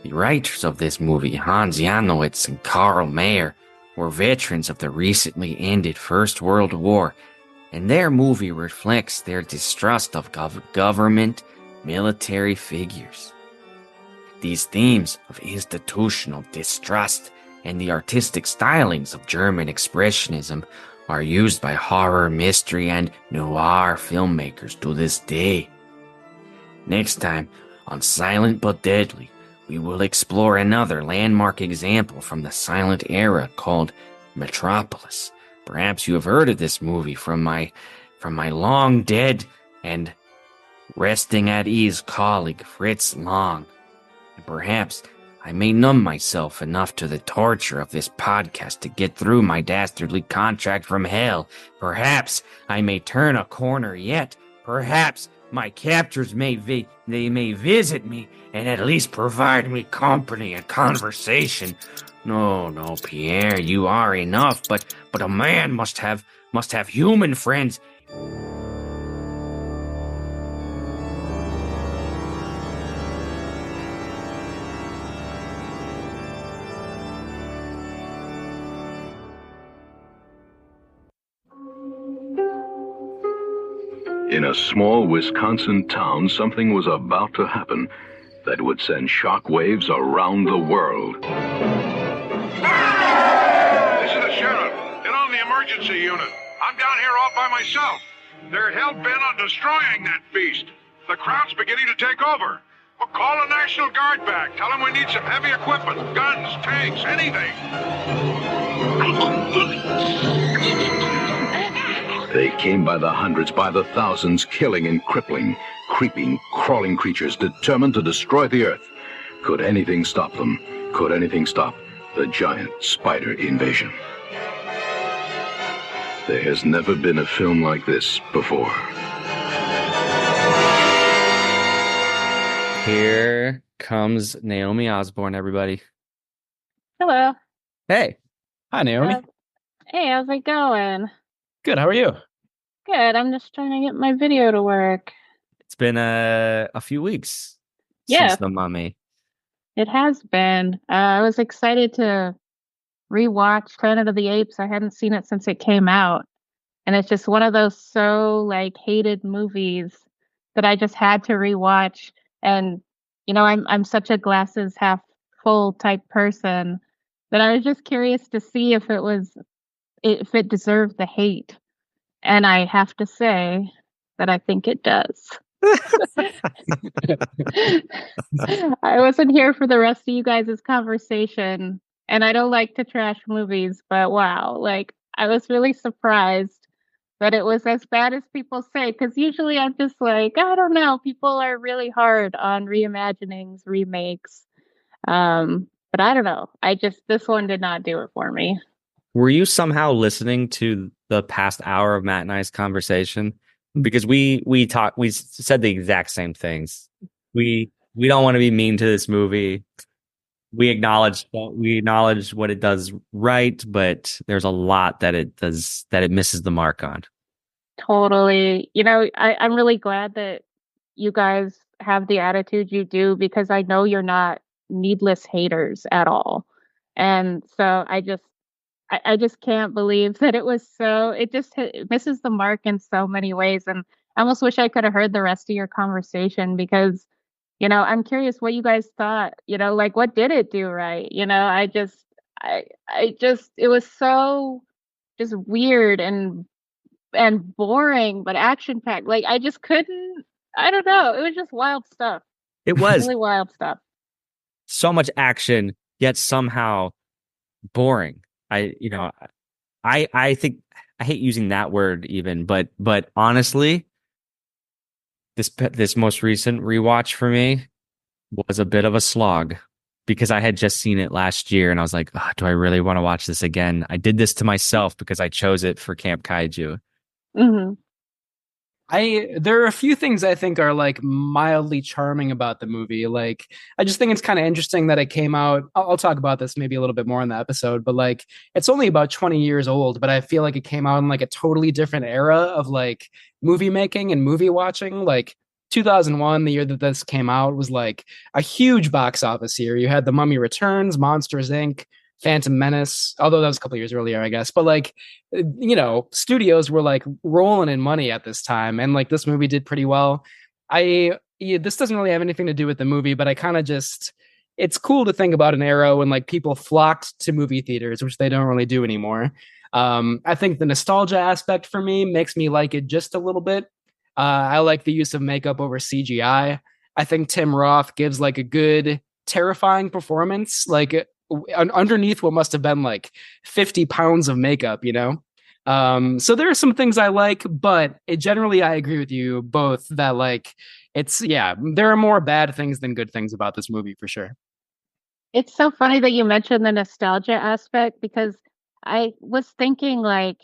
the writers of this movie, Hans Janowitz and Karl Mayer, were veterans of the recently ended First World War, and their movie reflects their distrust of government, military figures. These themes of institutional distrust and the artistic stylings of German expressionism are used by horror, mystery, and noir filmmakers to this day. Next time, on Silent but Deadly, we will explore another landmark example from the silent era called Metropolis. Perhaps you have heard of this movie from my long dead and resting at ease colleague Fritz Lang. And perhaps I may numb myself enough to the torture of this podcast to get through my dastardly contract from hell. Perhaps I may turn a corner yet. Perhaps my captors may visit me and at least provide me company and conversation. No, Pierre, you are enough, but a man must have human friends. In a small Wisconsin town, something was about to happen that would send shockwaves around the world. This is the sheriff. Get on the emergency unit. I'm down here all by myself. They're hell-bent on destroying that beast. The crowd's beginning to take over. Well, call the National Guard back. Tell them we need some heavy equipment, guns, tanks, anything. They came by the hundreds, by the thousands, killing and crippling, creeping, crawling creatures determined to destroy the earth. Could anything stop them? Could anything stop the giant spider invasion? There has never been a film like this before. Here comes Naomi Osborn, everybody. Hello. Hey. Hi, Naomi. Hey, how's it going? Good, how are you? Good, I'm just trying to get my video to work. It's been a few weeks since The Mummy. It has been. I was excited to rewatch Planet of the Apes. I hadn't seen it since it came out. And it's just one of those hated movies that I just had to rewatch. And, I'm such a glasses half full type person that I was just curious to see if it deserved the hate. And I have to say that I think it does. I wasn't here for the rest of you guys' conversation, and I don't like to trash movies, but wow, I was really surprised that it was as bad as people say, because usually I'm just I don't know, people are really hard on reimaginings, remakes, but I don't know, this one did not do it for me. Were you somehow listening to the past hour of Matt and I's conversation? Because we said the exact same things. We don't want to be mean to this movie. We acknowledge what it does right, but there's a lot that it misses the mark on. Totally. I'm really glad that you guys have the attitude you do, because I know you're not needless haters at all. And so I just can't believe that it misses the mark in so many ways. And I almost wish I could have heard the rest of your conversation, because, I'm curious what you guys thought, what did it do right? It was so just weird and boring, but action packed. I just couldn't, I don't know. It was just wild stuff. It was really wild stuff. So much action, yet somehow boring. I think I hate using that word even, but honestly, this most recent rewatch for me was a bit of a slog. because I had just seen it last year and I was like, oh, do I really want to watch this again? I did this to myself because I chose it for Camp Kaiju. Mm-hmm. There are a few things I think are like mildly charming about the movie. Like, I just think it's kind of interesting that it came out. I'll talk about this maybe a little bit more in the episode, but like, it's only about 20 years old, but I feel like it came out in like a totally different era of like movie making and movie watching. Like, 2001, the year that this came out, was like a huge box office year. You had The Mummy Returns, Monsters Inc., Phantom Menace, although that was a couple years earlier, I guess. But like, studios were like rolling in money at this time, and like this movie did pretty well. This doesn't really have anything to do with the movie, but I kind of just, it's cool to think about an era when like people flocked to movie theaters, which they don't really do anymore. I think the nostalgia aspect for me makes me like it just a little bit. I like the use of makeup over CGI. I think Tim Roth gives like a good, terrifying performance, like underneath what must have been like 50 pounds of makeup, So there are some things I like, but generally I agree with you both that like there are more bad things than good things about this movie for sure. It's so funny that you mentioned the nostalgia aspect, because I was thinking like,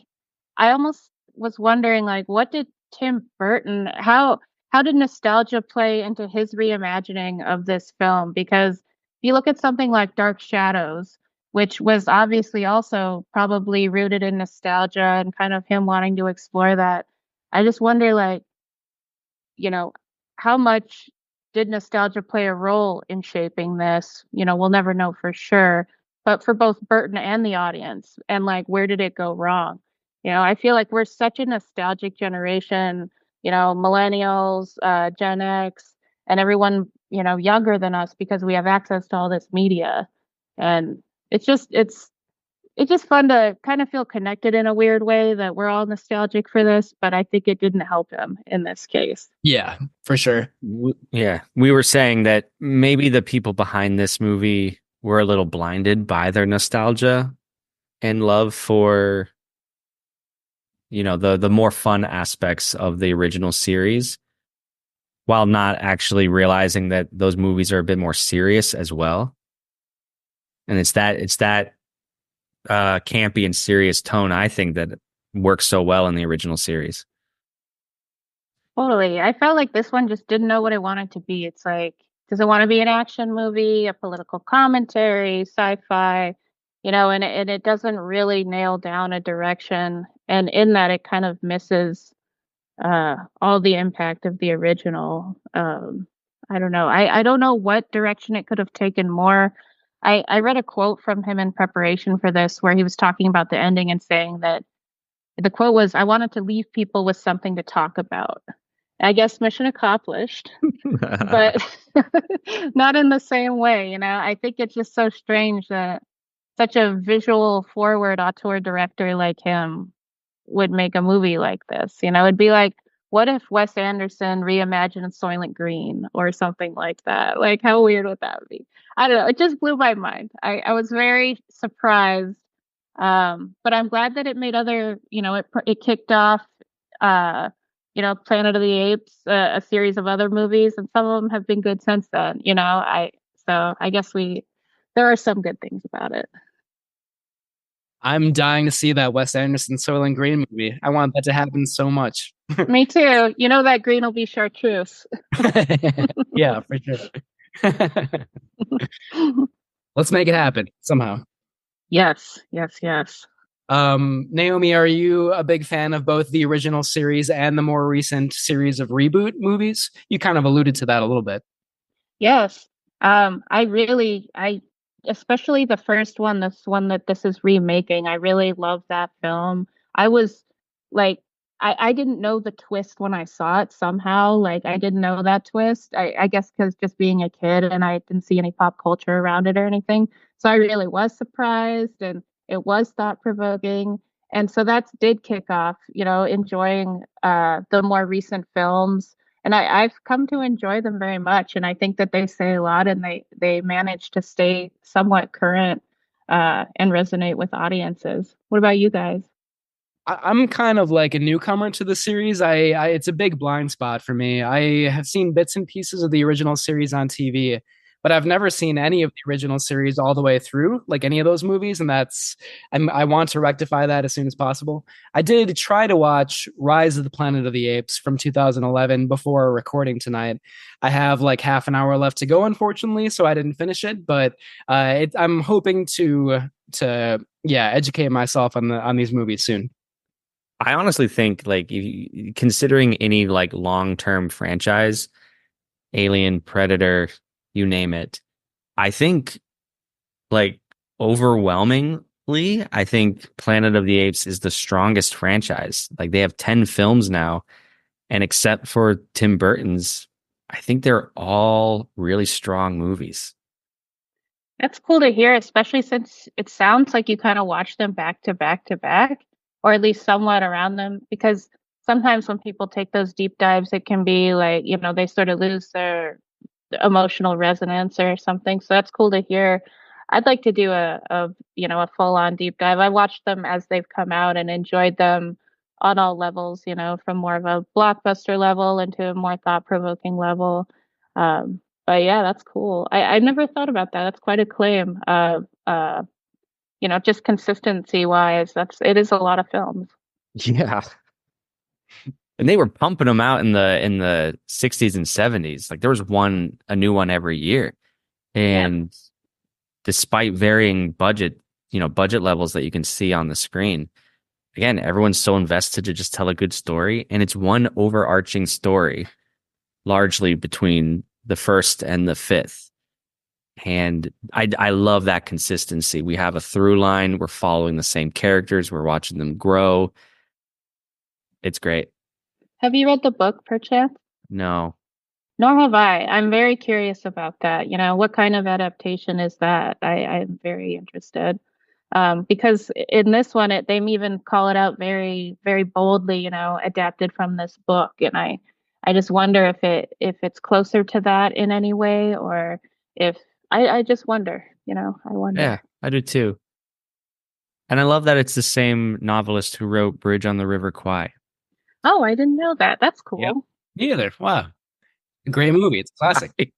I almost was wondering like, what did Tim Burton, how did nostalgia play into his reimagining of this film? Because if you look at something like Dark Shadows, which was obviously also probably rooted in nostalgia and kind of him wanting to explore that, I just wonder like, how much did nostalgia play a role in shaping this? We'll never know for sure, but for both Burton and the audience, and like, where did it go wrong? I feel like we're such a nostalgic generation, millennials, Gen X, and everyone, younger than us, because we have access to all this media. And it's just fun to kind of feel connected in a weird way that we're all nostalgic for this, but I think it didn't help him in this case. Yeah, for sure. Yeah. We were saying that maybe the people behind this movie were a little blinded by their nostalgia and love for the more fun aspects of the original series, while not actually realizing that those movies are a bit more serious as well. And it's that campy and serious tone, I think, that works so well in the original series. Totally. I felt like this one just didn't know what it wanted to be. It's like, does it want to be an action movie, a political commentary, sci-fi? And it doesn't really nail down a direction. And in that, it kind of misses all the impact of the original. I don't know. I don't know what direction it could have taken more. I read a quote from him in preparation for this where he was talking about the ending and saying that the quote was, "I wanted to leave people with something to talk about." I guess mission accomplished, but not in the same way. I think it's just so strange that such a visual forward auteur director like him would make a movie like this. It'd be like, what if Wes Anderson reimagined Soylent Green or something like that? Like, how weird would that be? I don't know. It just blew my mind. I was very surprised. But I'm glad that it made other, it kicked off, Planet of the Apes, a series of other movies, and some of them have been good since then. So I guess there are some good things about it. I'm dying to see that Wes Anderson Soylent Green movie. I want that to happen so much. Me too. That green will be chartreuse. Yeah, for sure. Let's make it happen somehow. Yes. Naomi, are you a big fan of both the original series and the more recent series of reboot movies? You kind of alluded to that a little bit. Yes. I especially the first one, this one that this is remaking. I really love that film. I was like, I didn't know the twist when I saw it somehow. Like, I didn't know that twist. I guess because just being a kid and I didn't see any pop culture around it or anything. So I really was surprised, and it was thought-provoking. And so that did kick off, enjoying the more recent films. And I've come to enjoy them very much. And I think that they say a lot, and they manage to stay somewhat current and resonate with audiences. What about you guys? I'm kind of like a newcomer to the series. It's a big blind spot for me. I have seen bits and pieces of the original series on TV, but I've never seen any of the original series all the way through, like any of those movies, and I want to rectify that as soon as possible. I did try to watch Rise of the Planet of the Apes from 2011 before recording tonight. I have like half an hour left to go, unfortunately, so I didn't finish it, but I'm hoping to educate myself on these movies soon. I honestly think, like, considering any like long-term franchise, Alien, Predator, you name it, I think, like, overwhelmingly, I think Planet of the Apes is the strongest franchise. Like, they have 10 films now, and except for Tim Burton's, I think they're all really strong movies. That's cool to hear, especially since it sounds like you kind of watch them back to back to back, or at least somewhat around them. Because sometimes when people take those deep dives, it can be like, they sort of lose their emotional resonance or something. So that's cool to hear. I'd like to do a full on deep dive. I watched them as they've come out and enjoyed them on all levels, from more of a blockbuster level into a more thought provoking level. But yeah, that's cool. I never thought about that. That's quite a claim. Just consistency wise, it is a lot of films. Yeah. And they were pumping them out in the 60s and 70s. Like, there was a new one every year. And despite varying budget levels that you can see on the screen, again, everyone's so invested to just tell a good story. And it's one overarching story, largely between the first and the fifth. And I love that consistency. We have a through line. We're following the same characters. We're watching them grow. It's great. Have you read the book, perchance? No. Nor have I. I'm very curious about that. What kind of adaptation is that? I'm very interested. Because in this one, they even call it out very, very boldly, adapted from this book. And I just wonder if it's closer to that in any way, or if I just wonder, I wonder. Yeah, I do too. And I love that it's the same novelist who wrote Bridge on the River Kwai. Oh, I didn't know that. That's cool. Yep. Me either. Wow. A great movie. It's a classic.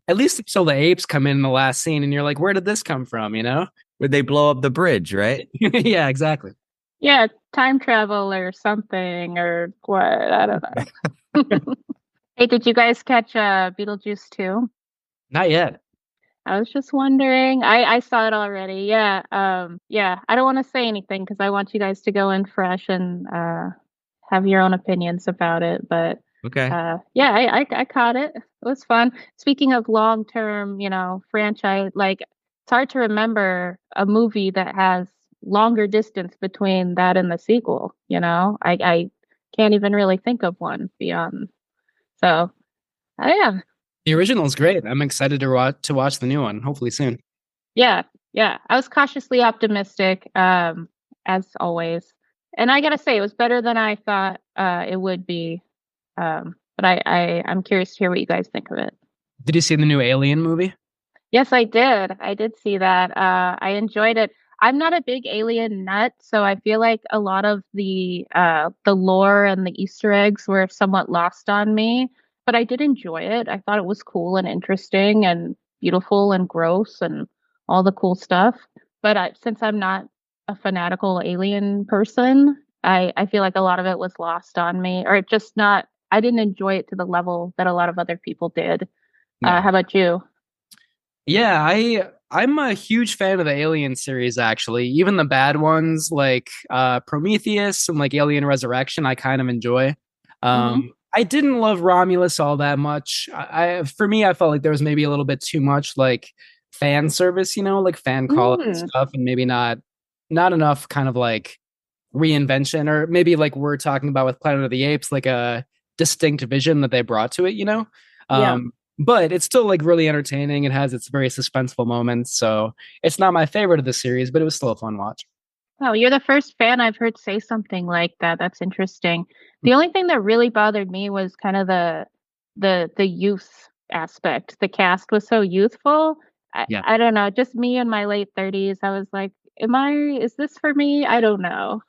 At least so the apes come in the last scene and you're like, where did this come from, Where they blow up the bridge, right? Yeah, exactly. Yeah, time travel or something, or what? I don't know. Hey, did you guys catch Beetlejuice 2? Not yet. I was just wondering. I saw it already. Yeah. I don't want to say anything because I want you guys to go in fresh and have your own opinions about it. But okay. I caught it. It was fun. Speaking of long-term, franchise, like, it's hard to remember a movie that has longer distance between that and the sequel. I can't even really think of one beyond. So, yeah. The original is great. I'm excited to watch the new one, hopefully soon. Yeah. I was cautiously optimistic, as always. And I gotta say, it was better than I thought it would be. But I'm curious to hear what you guys think of it. Did you see the new Alien movie? Yes, I did. I did see that. I enjoyed it. I'm not a big Alien nut, so I feel like a lot of the lore and the Easter eggs were somewhat lost on me. But I did enjoy it. I thought it was cool and interesting and beautiful and gross and all the cool stuff. But since I'm not a fanatical Alien person, I feel like a lot of it was lost on me, or just not. I didn't enjoy it to the level that a lot of other people did. How about you? Yeah, I'm a huge fan of the Alien series, actually. Even the bad ones like Prometheus and like Alien Resurrection, I kind of enjoy. I didn't love Romulus all that much. For me, I felt like there was maybe a little bit too much like fan service, like fan call and stuff, and maybe not enough kind of like reinvention, or maybe like we're talking about with Planet of the Apes, like a distinct vision that they brought to it, But it's still like really entertaining. It has its very suspenseful moments. So it's not my favorite of the series, but it was still a fun watch. Oh, you're the first fan I've heard say something like that. That's interesting. The only thing that really bothered me was kind of the youth aspect. The cast was so youthful. I don't know. Just me in my late 30s. I was like, is this for me? I don't know.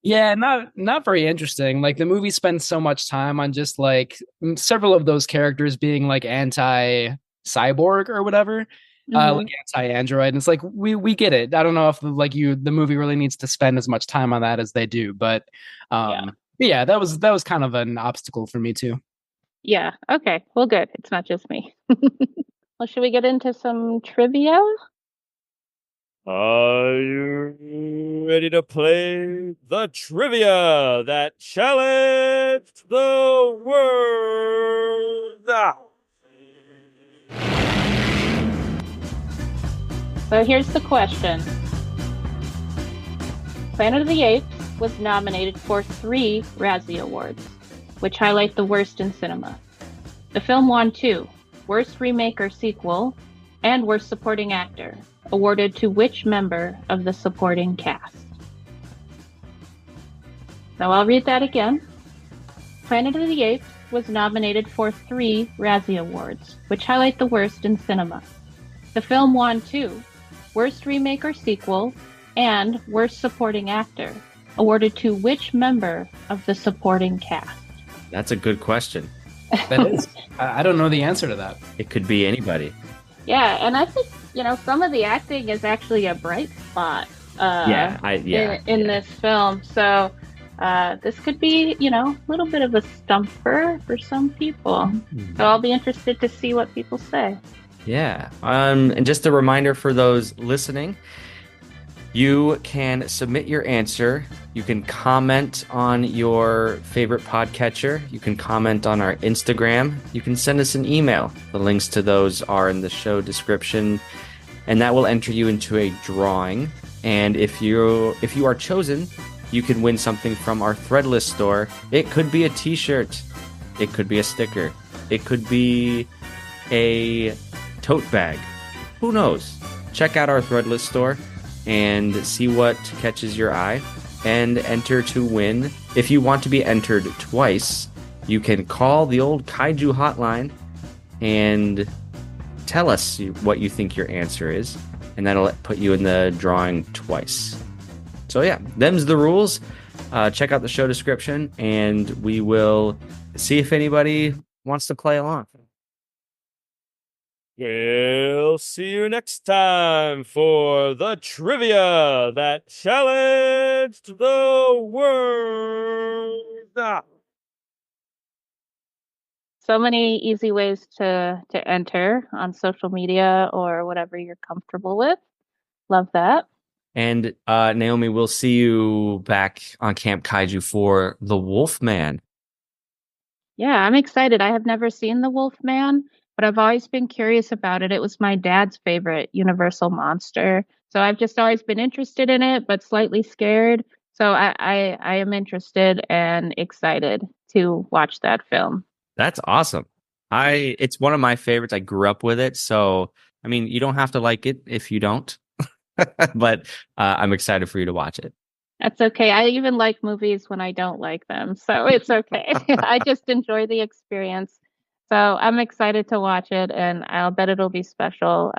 Yeah, not very interesting. Like, the movie spends so much time on just like several of those characters being like anti cyborg or whatever, like anti-android. And it's like we get it. I don't know if the movie really needs to spend as much time on that as they do, but yeah, that was kind of an obstacle for me too. Yeah. Okay. Well, good. It's not just me. Well, should we get into some trivia? Are you ready to play the trivia that challenged the world? So here's the question. Planet of the Apes was nominated for 3 Razzie Awards, which highlight the worst in cinema. The film won 2, Worst Remake or Sequel, and Worst Supporting Actor, awarded to which member of the supporting cast? Now I'll read that again. Planet of the Apes was nominated for 3 Razzie Awards, which highlight the worst in cinema. The film won 2, Worst Remake or Sequel, and Worst Supporting Actor, awarded to which member of the supporting cast? That's a good question. That is. I don't know the answer to that. It could be anybody. Yeah, and I think, some of the acting is actually a bright spot in this film. So this could be, a little bit of a stumper for some people. So I'll be interested to see what people say. Yeah. And just a reminder for those listening, you can submit your answer. You can comment on your favorite podcatcher. You can comment on our Instagram. You can send us an email. The links to those are in the show description, and that will enter you into a drawing. And if you are chosen, you can win something from our Threadless store. It could be a t-shirt. It could be a sticker. It could be a tote bag. Who knows? Check out our Threadless store and see what catches your eye and enter to win. If you want to be entered twice, you can call the old Kaiju hotline and tell us what you think your answer is, and that'll put you in the drawing twice. So yeah, them's the rules. Check out the show description, and we will see if anybody wants to play along. We'll see you next time for the trivia that challenged the world. So many easy ways to enter on social media or whatever you're comfortable with. Love that. And Naomi, we'll see you back on Camp Kaiju for The Wolfman. Yeah, I'm excited. I have never seen The Wolfman, but I've always been curious about it. It was my dad's favorite Universal monster. So I've just always been interested in it, but slightly scared. So I am interested and excited to watch that film. That's awesome. It's one of my favorites. I grew up with it. So, I mean, you don't have to like it if you don't, but I'm excited for you to watch it. That's okay. I even like movies when I don't like them. So it's okay. I just enjoy the experience. So I'm excited to watch it, and I'll bet it'll be special,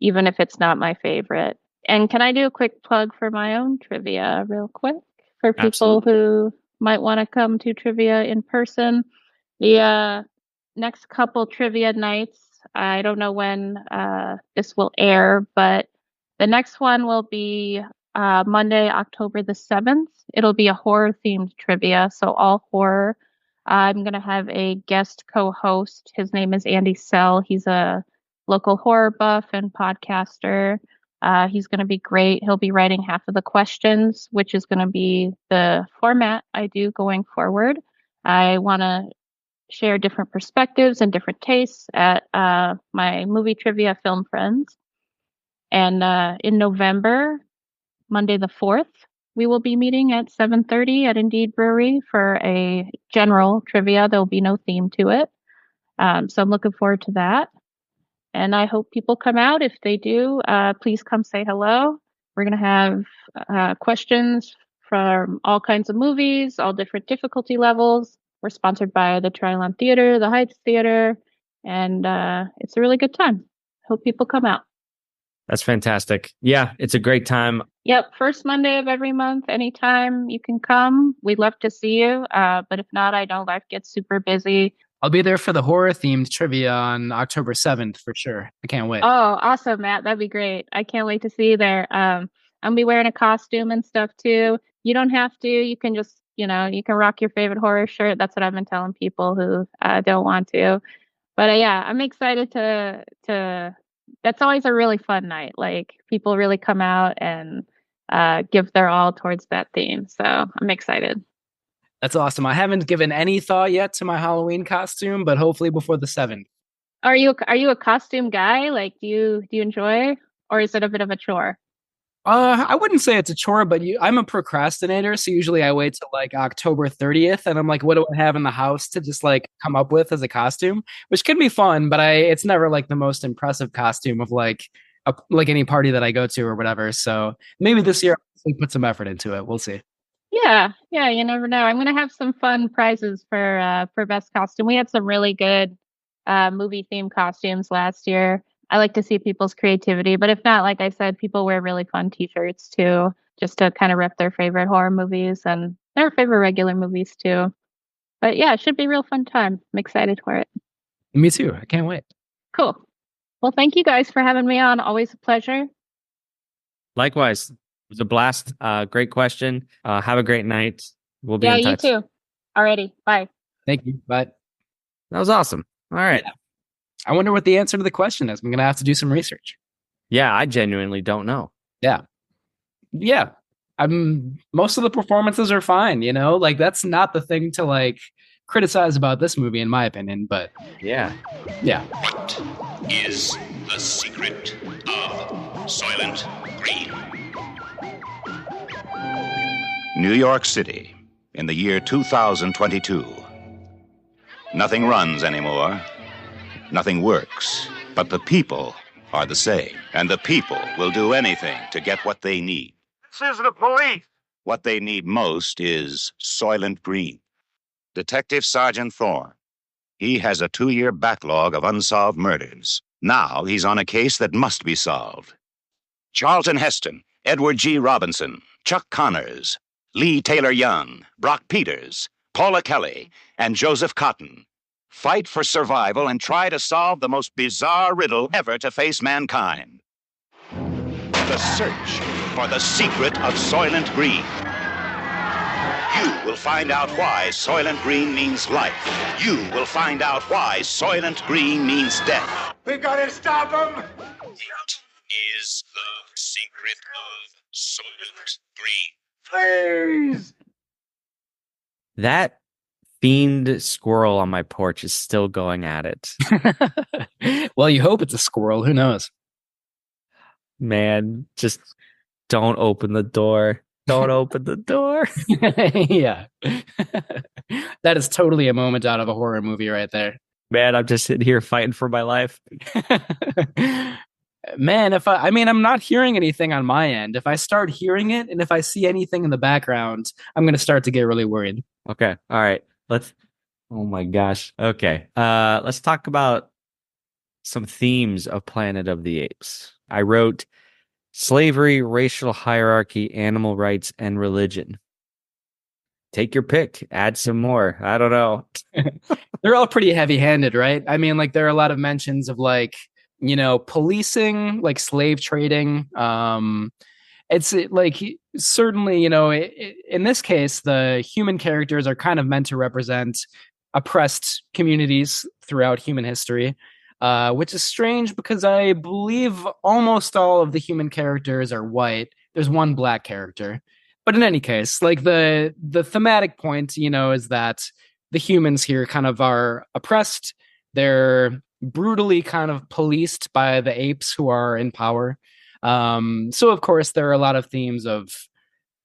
even if it's not my favorite. And can I do a quick plug for my own trivia real quick for people Absolutely. who might want to come to trivia in person? The next couple trivia nights, I don't know when this will air, but the next one will be Monday, October the 7th. It'll be a horror-themed trivia, so all horror. I'm going to have a guest co-host. His name is Andy Sell. He's a local horror buff and podcaster. He's going to be great. He'll be writing half of the questions, which is going to be the format I do going forward. I want to share different perspectives and different tastes at my movie trivia film friends. And in November, Monday the 4th, we will be meeting at 7:30 at Indeed Brewery for a general trivia. There'll be no theme to it. So I'm looking forward to that. And I hope people come out. If they do, please come say hello. We're going to have questions from all kinds of movies, all different difficulty levels. We're sponsored by the Trylon Theater, the Heights Theater, and it's a really good time. Hope people come out. That's fantastic. Yeah, it's a great time. Yep, first Monday of every month, anytime you can come. We'd love to see you. But if not, I know life gets super busy. I'll be there for the horror themed trivia on October 7th for sure. I can't wait. Oh, awesome, Matt. That'd be great. I can't wait to see you there. I'm gonna be wearing a costume and stuff too. You don't have to. You can just, you can rock your favorite horror shirt. That's what I've been telling people who don't want to. But yeah, I'm excited to. That's always a really fun night. Like people really come out and give their all towards that theme. So I'm excited. That's awesome. I haven't given any thought yet to my Halloween costume, but hopefully before the 7th. Are you a costume guy? Like, do you enjoy, or is it a bit of a chore? I wouldn't say it's a chore, but I'm a procrastinator, so usually I wait till like October 30th, and I'm like, what do I have in the house to just like come up with as a costume, which can be fun, but it's never like the most impressive costume of like like any party that I go to or whatever. So maybe this year I'll put some effort into it. We'll see. Yeah, you never know. I'm gonna have some fun prizes for best costume. We had some really good movie themed costumes last year. I like to see people's creativity, but if not, like I said, people wear really fun T-shirts too, just to kind of rep their favorite horror movies and their favorite regular movies too. But yeah, it should be a real fun time. I'm excited for it. Me too. I can't wait. Cool. Well, thank you guys for having me on. Always a pleasure. Likewise. It was a blast. Great question. Have a great night. We'll be in touch. Yeah, you too. Alrighty. Bye. Thank you. Bye. That was awesome. All right. Yeah. I wonder what the answer to the question is. I'm going to have to do some research. Yeah, I genuinely don't know. Yeah. Most of the performances are fine, like that's not the thing to like criticize about this movie in my opinion, but yeah. What is the secret of Soylent Green? New York City in the year 2022. Nothing runs anymore. Nothing works. But the people are the same. And the people will do anything to get what they need. This is the police. What they need most is Soylent Green. Detective Sergeant Thorne. He has a 2-year backlog of unsolved murders. Now he's on a case that must be solved. Charlton Heston, Edward G. Robinson, Chuck Connors, Lee Taylor Young, Brock Peters, Paula Kelly, and Joseph Cotton fight for survival and try to solve the most bizarre riddle ever to face mankind. The search for the secret of Soylent Green. You will find out why Soylent Green means life. You will find out why Soylent Green means death. We gotta stop him! What is the secret of Soylent Green? Please! That fiend squirrel on my porch is still going at it. Well, you hope it's a squirrel. Who knows? Man, just don't open the door. Don't open the door. Yeah. That is totally a moment out of a horror movie right there. Man, I'm just sitting here fighting for my life. Man, I'm not hearing anything on my end. If I start hearing it and if I see anything in the background, I'm going to start to get really worried. Okay. All right. Oh my gosh. Okay. Let's talk about some themes of Planet of the Apes. I wrote slavery, racial hierarchy, animal rights, and religion. Take your pick. Add some more. I don't know. They're all pretty heavy-handed, right? I mean, like there are a lot of mentions of like, policing, like slave trading. It's like certainly, in this case, the human characters are kind of meant to represent oppressed communities throughout human history, which is strange because I believe almost all of the human characters are white. There's one black character. But in any case, like the thematic point, is that the humans here kind of are oppressed. They're brutally kind of policed by the apes who are in power. So of course there are a lot of themes of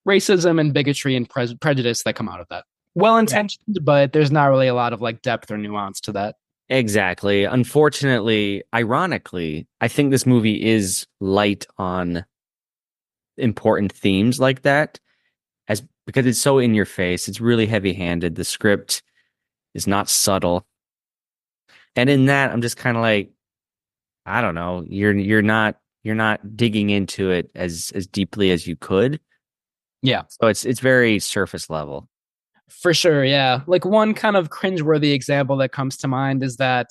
racism and bigotry and prejudice that come out of that. Well-intentioned, but there's not really a lot of like depth or nuance to that. Exactly. Unfortunately, ironically, I think this movie is light on important themes like that, because it's so in your face. It's really heavy-handed. The script is not subtle. And in that, I'm just kind of like, I don't know, you're not digging into it as deeply as you could. Yeah. So it's very surface level. For sure, yeah. Like one kind of cringeworthy example that comes to mind is that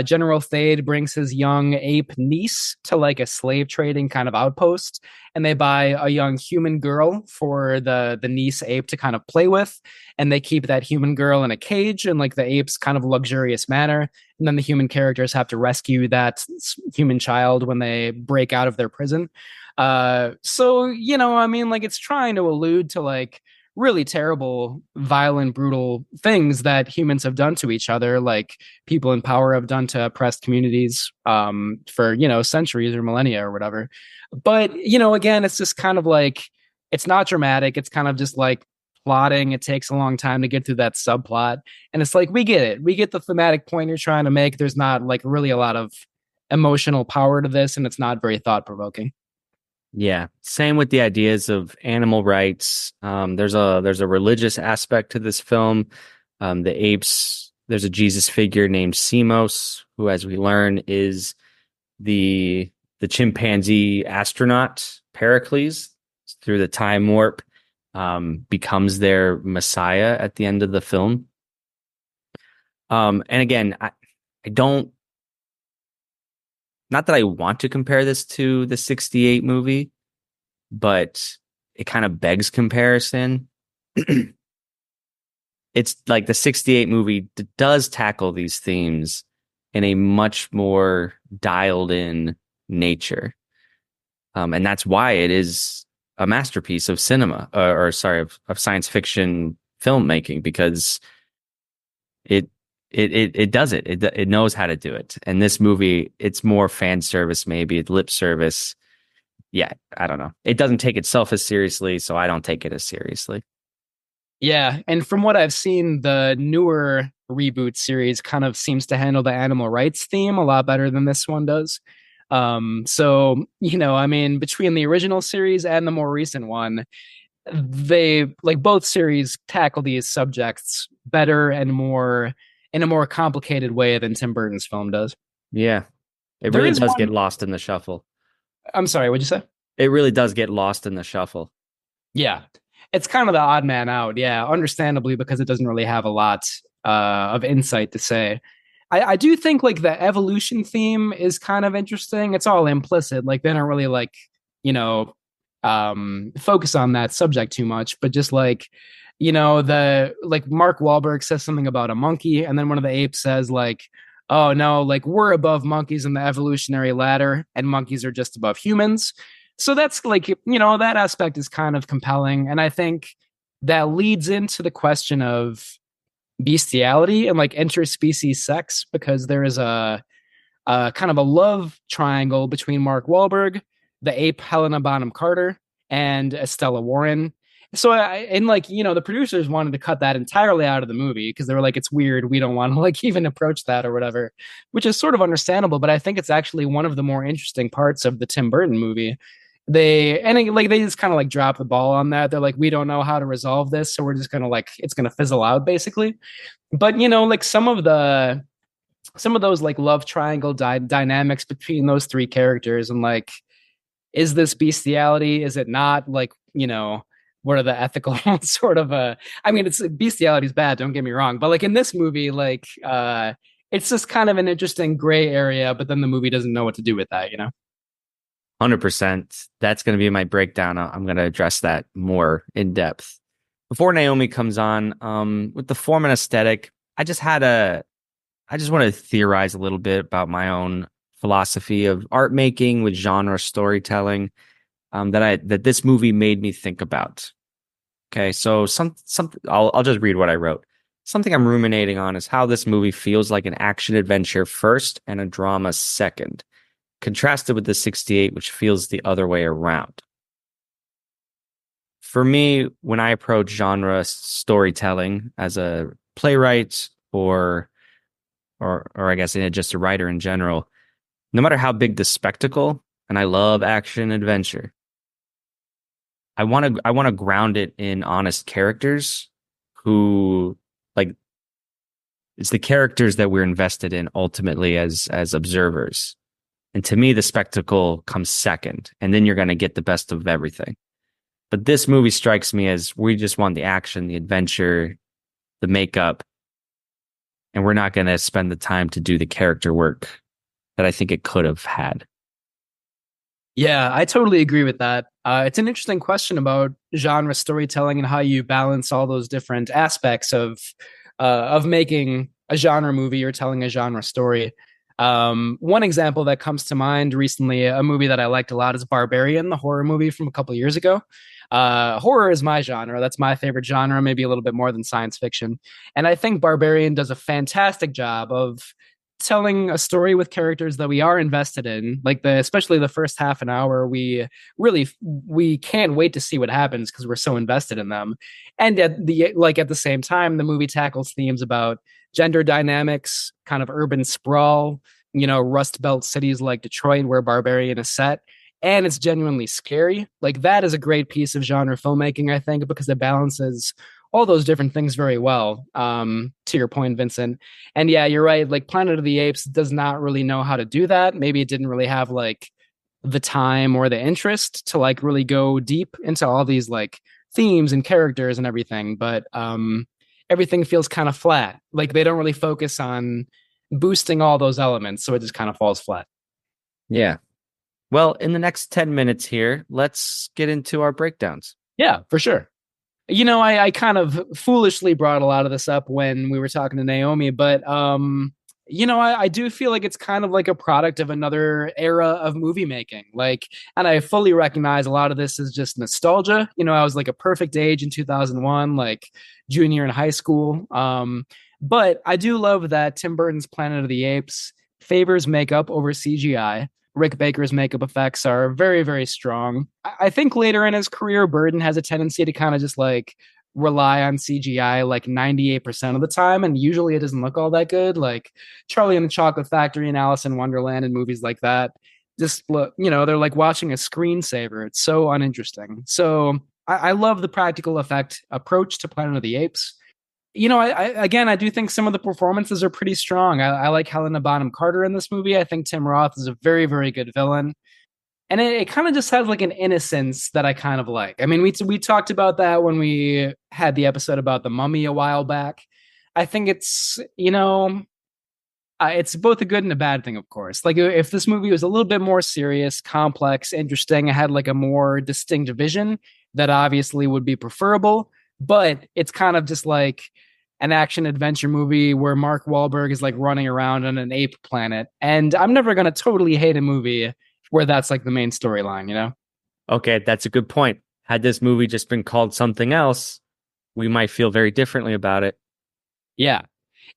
General Thade brings his young ape niece to like a slave trading kind of outpost, and they buy a young human girl for the niece ape to kind of play with, and they keep that human girl in a cage in like the ape's kind of luxurious manner, and then the human characters have to rescue that human child when they break out of their prison. So I mean, like it's trying to allude to like really terrible, violent, brutal things that humans have done to each other, like people in power have done to oppressed communities for, centuries or millennia or whatever. But, again, it's just kind of like, it's not dramatic. It's kind of just like plotting. It takes a long time to get through that subplot. And it's like, we get it. We get the thematic point you're trying to make. There's not like really a lot of emotional power to this, and it's not very thought provoking. Yeah, same with the ideas of animal rights. There's a religious aspect to this film. The apes. There's a Jesus figure named Simos, who, as we learn, is the chimpanzee astronaut Pericles through the time warp. Becomes their messiah at the end of the film. And again, I don't. Not that I want to compare this to the 68 movie, but it kind of begs comparison. It's like the 68 movie does tackle these themes in a much more dialed in nature. And that's why it is a masterpiece of cinema, of science fiction filmmaking, because it does it. It knows how to do it. And this movie, it's more fan service, maybe it's lip service. Yeah, I don't know. It doesn't take itself as seriously, so I don't take it as seriously. Yeah, and from what I've seen, the newer reboot series kind of seems to handle the animal rights theme a lot better than this one does. So, I mean, between the original series and the more recent one, they like both series tackle these subjects better and more in a more complicated way than Tim Burton's film does. Yeah. It really does get lost in the shuffle. I'm sorry, what'd you say? It really does get lost in the shuffle. Yeah. It's kind of the odd man out. Yeah, understandably, because it doesn't really have a lot of insight to say. I do think like the evolution theme is kind of interesting. It's all implicit. Like they don't really like, focus on that subject too much, but just like, the like Mark Wahlberg says something about a monkey, and then one of the apes says like, oh no, like we're above monkeys in the evolutionary ladder, and monkeys are just above humans. So that's like, that aspect is kind of compelling. And I think that leads into the question of bestiality and like interspecies sex, because there is a kind of a love triangle between Mark Wahlberg, the ape Helena Bonham Carter, and Estella Warren. So the producers wanted to cut that entirely out of the movie because they were like, it's weird, we don't want to like even approach that or whatever, which is sort of understandable. But I think it's actually one of the more interesting parts of the Tim Burton movie. They just kind of like drop the ball on that. They're like, we don't know how to resolve this, so we're just gonna like it's gonna fizzle out basically. But like some of those like love triangle dynamics between those three characters, and like, is this bestiality? Is it not? Like, what are the ethical sort of I mean, it's bestiality is bad, don't get me wrong, but like in this movie, like it's just kind of an interesting gray area, but then the movie doesn't know what to do with that, 100%. That's going to be my breakdown. I'm going to address that more in depth. Before Naomi comes on, with the form and aesthetic, I just want to theorize a little bit about my own philosophy of art making with genre storytelling, that this movie made me think about. Okay, so I'll just read what I wrote. Something I'm ruminating on is how this movie feels like an action adventure first and a drama second, contrasted with the 68, which feels the other way around. For me, when I approach genre storytelling as a playwright or I guess just a writer in general, no matter how big the spectacle, and I love action adventure, I want to ground it in honest characters who, like, it's the characters that we're invested in ultimately as observers. And to me, the spectacle comes second, and then you're going to get the best of everything. But this movie strikes me as we just want the action, the adventure, the makeup, and we're not going to spend the time to do the character work that I think it could have had. Yeah, I totally agree with that. It's an interesting question about genre storytelling and how you balance all those different aspects of making a genre movie or telling a genre story. One example that comes to mind recently, a movie that I liked a lot, is Barbarian, the horror movie from a couple of years ago. Horror is my genre. That's my favorite genre, maybe a little bit more than science fiction. And I think Barbarian does a fantastic job of telling a story with characters that we are invested in, like especially the first half an hour. We can't wait to see what happens because we're so invested in them. And at the same time, the movie tackles themes about gender dynamics, kind of urban sprawl, Rust Belt cities like Detroit, where Barbarian is set. And it's genuinely scary. Like, that is a great piece of genre filmmaking, I think, because it balances all those different things very well, to your point, Vincent. And yeah, you're right. Like, Planet of the Apes does not really know how to do that. Maybe it didn't really have like the time or the interest to like really go deep into all these like themes and characters and everything. But everything feels kind of flat. Like, they don't really focus on boosting all those elements. So it just kind of falls flat. Yeah. Well, in the next 10 minutes here, let's get into our breakdowns. Yeah, for sure. I kind of foolishly brought a lot of this up when we were talking to Naomi, but I do feel like it's kind of like a product of another era of movie making. Like, and I fully recognize a lot of this is just nostalgia. I was like a perfect age in 2001, like junior in high school. But I do love that Tim Burton's Planet of the Apes favors makeup over CGI. Rick Baker's makeup effects are very, very strong. I think later in his career, Burton has a tendency to kind of just like rely on CGI like 98% of the time, and usually it doesn't look all that good. Like Charlie and the Chocolate Factory and Alice in Wonderland and movies like that. Just look, they're like watching a screensaver. It's so uninteresting. So I love the practical effect approach to Planet of the Apes. I do think some of the performances are pretty strong. I like Helena Bonham Carter in this movie. I think Tim Roth is a very, very good villain. And it kind of just has like an innocence that I kind of like. I mean, we talked about that when we had the episode about the Mummy a while back. I think it's, it's both a good and a bad thing, of course. Like, if this movie was a little bit more serious, complex, interesting, it had like a more distinct vision, that obviously would be preferable. But it's kind of just like an action adventure movie where Mark Wahlberg is like running around on an ape planet. And I'm never going to totally hate a movie where that's like the main storyline, Okay, that's a good point. Had this movie just been called something else, we might feel very differently about it. Yeah.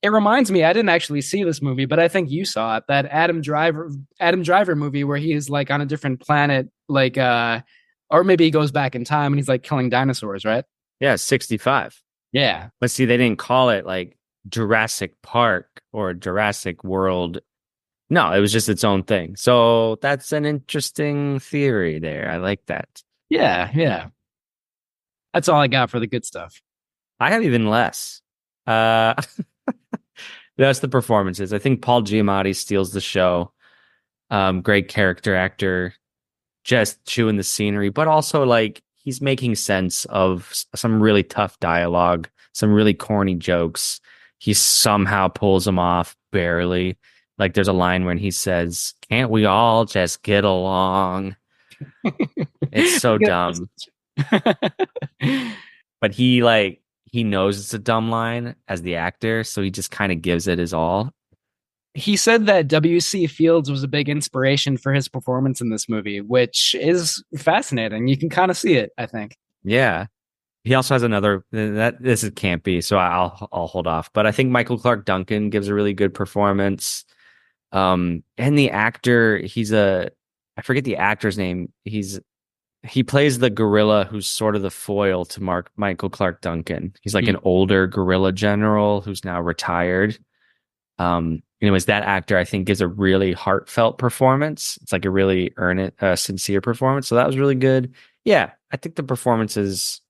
It reminds me, I didn't actually see this movie, but I think you saw it, that Adam Driver movie where he's like on a different planet, like or maybe he goes back in time and he's like killing dinosaurs, right? Yeah, 65. Yeah. But see, they didn't call it like Jurassic Park or Jurassic World. No, it was just its own thing. So that's an interesting theory there. I like that. Yeah. That's all I got for the good stuff. I have even less. That's the performances. I think Paul Giamatti steals the show. Great character actor, just chewing the scenery, but also like he's making sense of some really tough dialogue, some really corny jokes. He somehow pulls them off barely. Like there's a line when he says, "Can't we all just get along?" It's so dumb. But he knows it's a dumb line as the actor, so he just kind of gives it his all. He said that W.C. Fields was a big inspiration for his performance in this movie, which is fascinating. You can kind of see it, I think. Yeah. He also has another that this is campy, so I'll hold off. But I think Michael Clark Duncan gives a really good performance. And the actor, I forget the actor's name. He plays the gorilla who's sort of the foil to Michael Clark Duncan. He's like an older guerrilla general who's now retired. Anyways, that actor I think gives a really heartfelt performance. It's like a really sincere performance. So that was really good. Yeah, I think the performances,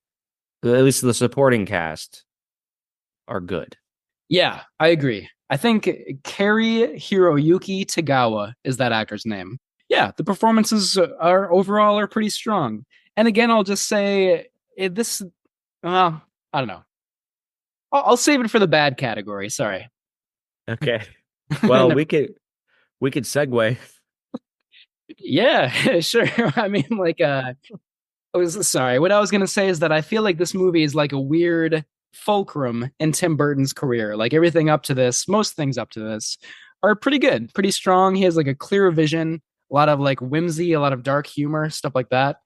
at least the supporting cast, are good. Yeah, I agree. I think Kari Hiroyuki Tagawa is that actor's name. Yeah, the performances are overall pretty strong. And again, I'll just say this. Well, I don't know. I'll save it for the bad category. Sorry. Okay. Well, we could segue. Yeah, sure. I mean, like, sorry. What I was gonna say is that I feel like this movie is like a weird fulcrum in Tim Burton's career. Like everything up to this, most things up to this are pretty good, pretty strong. He has like a clear vision, a lot of like whimsy, a lot of dark humor, stuff like that.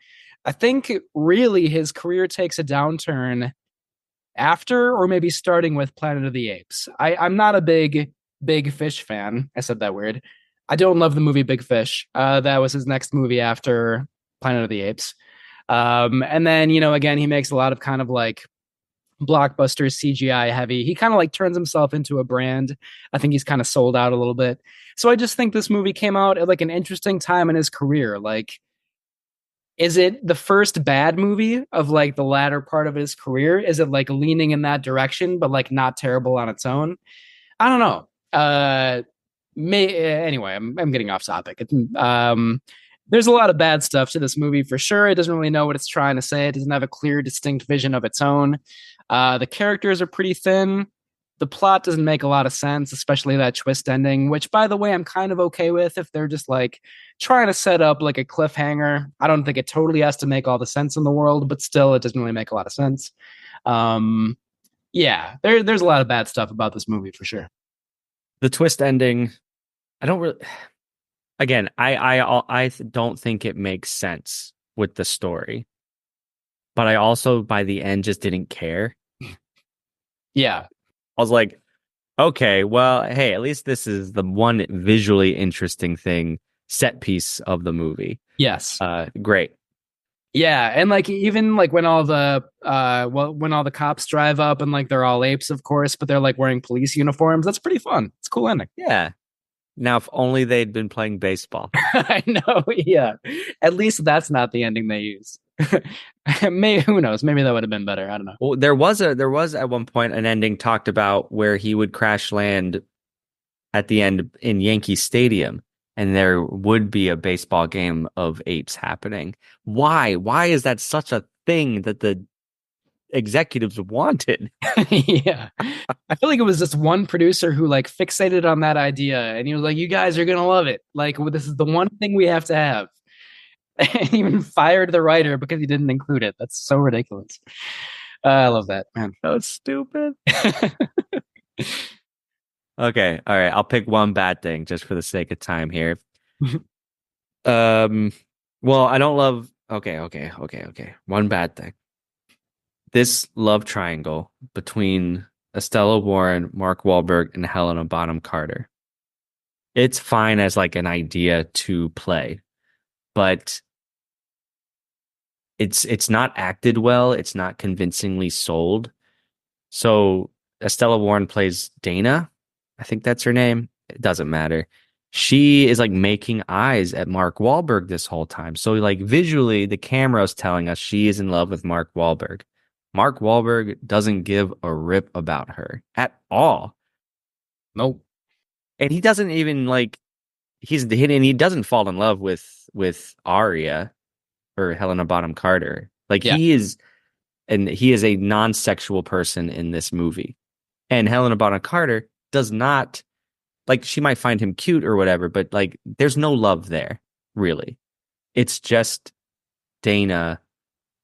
I think really his career takes a downturn after or maybe starting with Planet of the Apes. I'm not a big Fish fan. I said that weird. I don't love the movie Big Fish. That was his next movie after Planet of the Apes. And then, again, he makes a lot of kind of like blockbuster CGI heavy. He kind of like turns himself into a brand. I think he's kind of sold out a little bit. So I just think this movie came out at like an interesting time in his career. Like, is it the first bad movie of like the latter part of his career? Is it like leaning in that direction, but like not terrible on its own? I don't know. Anyway, I'm getting off topic. There's a lot of bad stuff to this movie for sure. It doesn't really know what it's trying to say. It doesn't have a clear, distinct vision of its own. The characters are pretty thin. The plot doesn't make a lot of sense, especially that twist ending, which, by the way, I'm kind of okay with if they're just like trying to set up like a cliffhanger. I don't think it totally has to make all the sense in the world, but still, it doesn't really make a lot of sense. Yeah, there's a lot of bad stuff about this movie for sure. The twist ending, I don't really. Again, I don't think it makes sense with the story, but I also by the end just didn't care. Yeah, I was like, okay, well, hey, at least this is the one visually interesting thing, set piece of the movie. Yes, great. Yeah, and like even like when all the cops drive up and like they're all apes, of course, but they're like wearing police uniforms. That's pretty fun. It's a cool ending. Yeah. Now, if only they'd been playing baseball. I know, yeah. At least that's not the ending they use. Maybe, who knows? Maybe that would have been better. I don't know. Well, there was at one point an ending talked about where he would crash land at the end in Yankee Stadium, and there would be a baseball game of apes happening. Why? Why is that such a thing that the executives wanted? Yeah, I feel like it was just one producer who like fixated on that idea, and he was like, "You guys are gonna love it. Like, this is the one thing we have to have." And even fired the writer because he didn't include it. That's so ridiculous. I love that, man. That's stupid. Okay, all right. I'll pick one bad thing just for the sake of time here. Well, I don't love. Okay. One bad thing. This love triangle between Estella Warren, Mark Wahlberg, and Helena Bonham Carter. It's fine as like an idea to play, but it's not acted well. It's not convincingly sold. So Estella Warren plays Dana. I think that's her name. It doesn't matter. She is like making eyes at Mark Wahlberg this whole time. So like visually, the camera's telling us she is in love with Mark Wahlberg. Mark Wahlberg doesn't give a rip about her at all. Nope. And he doesn't even like he doesn't fall in love with Arya or Helena Bonham Carter. Like he is a non-sexual person in this movie. And Helena Bonham Carter does not, like, she might find him cute or whatever, but like there's no love there, really. It's just Dana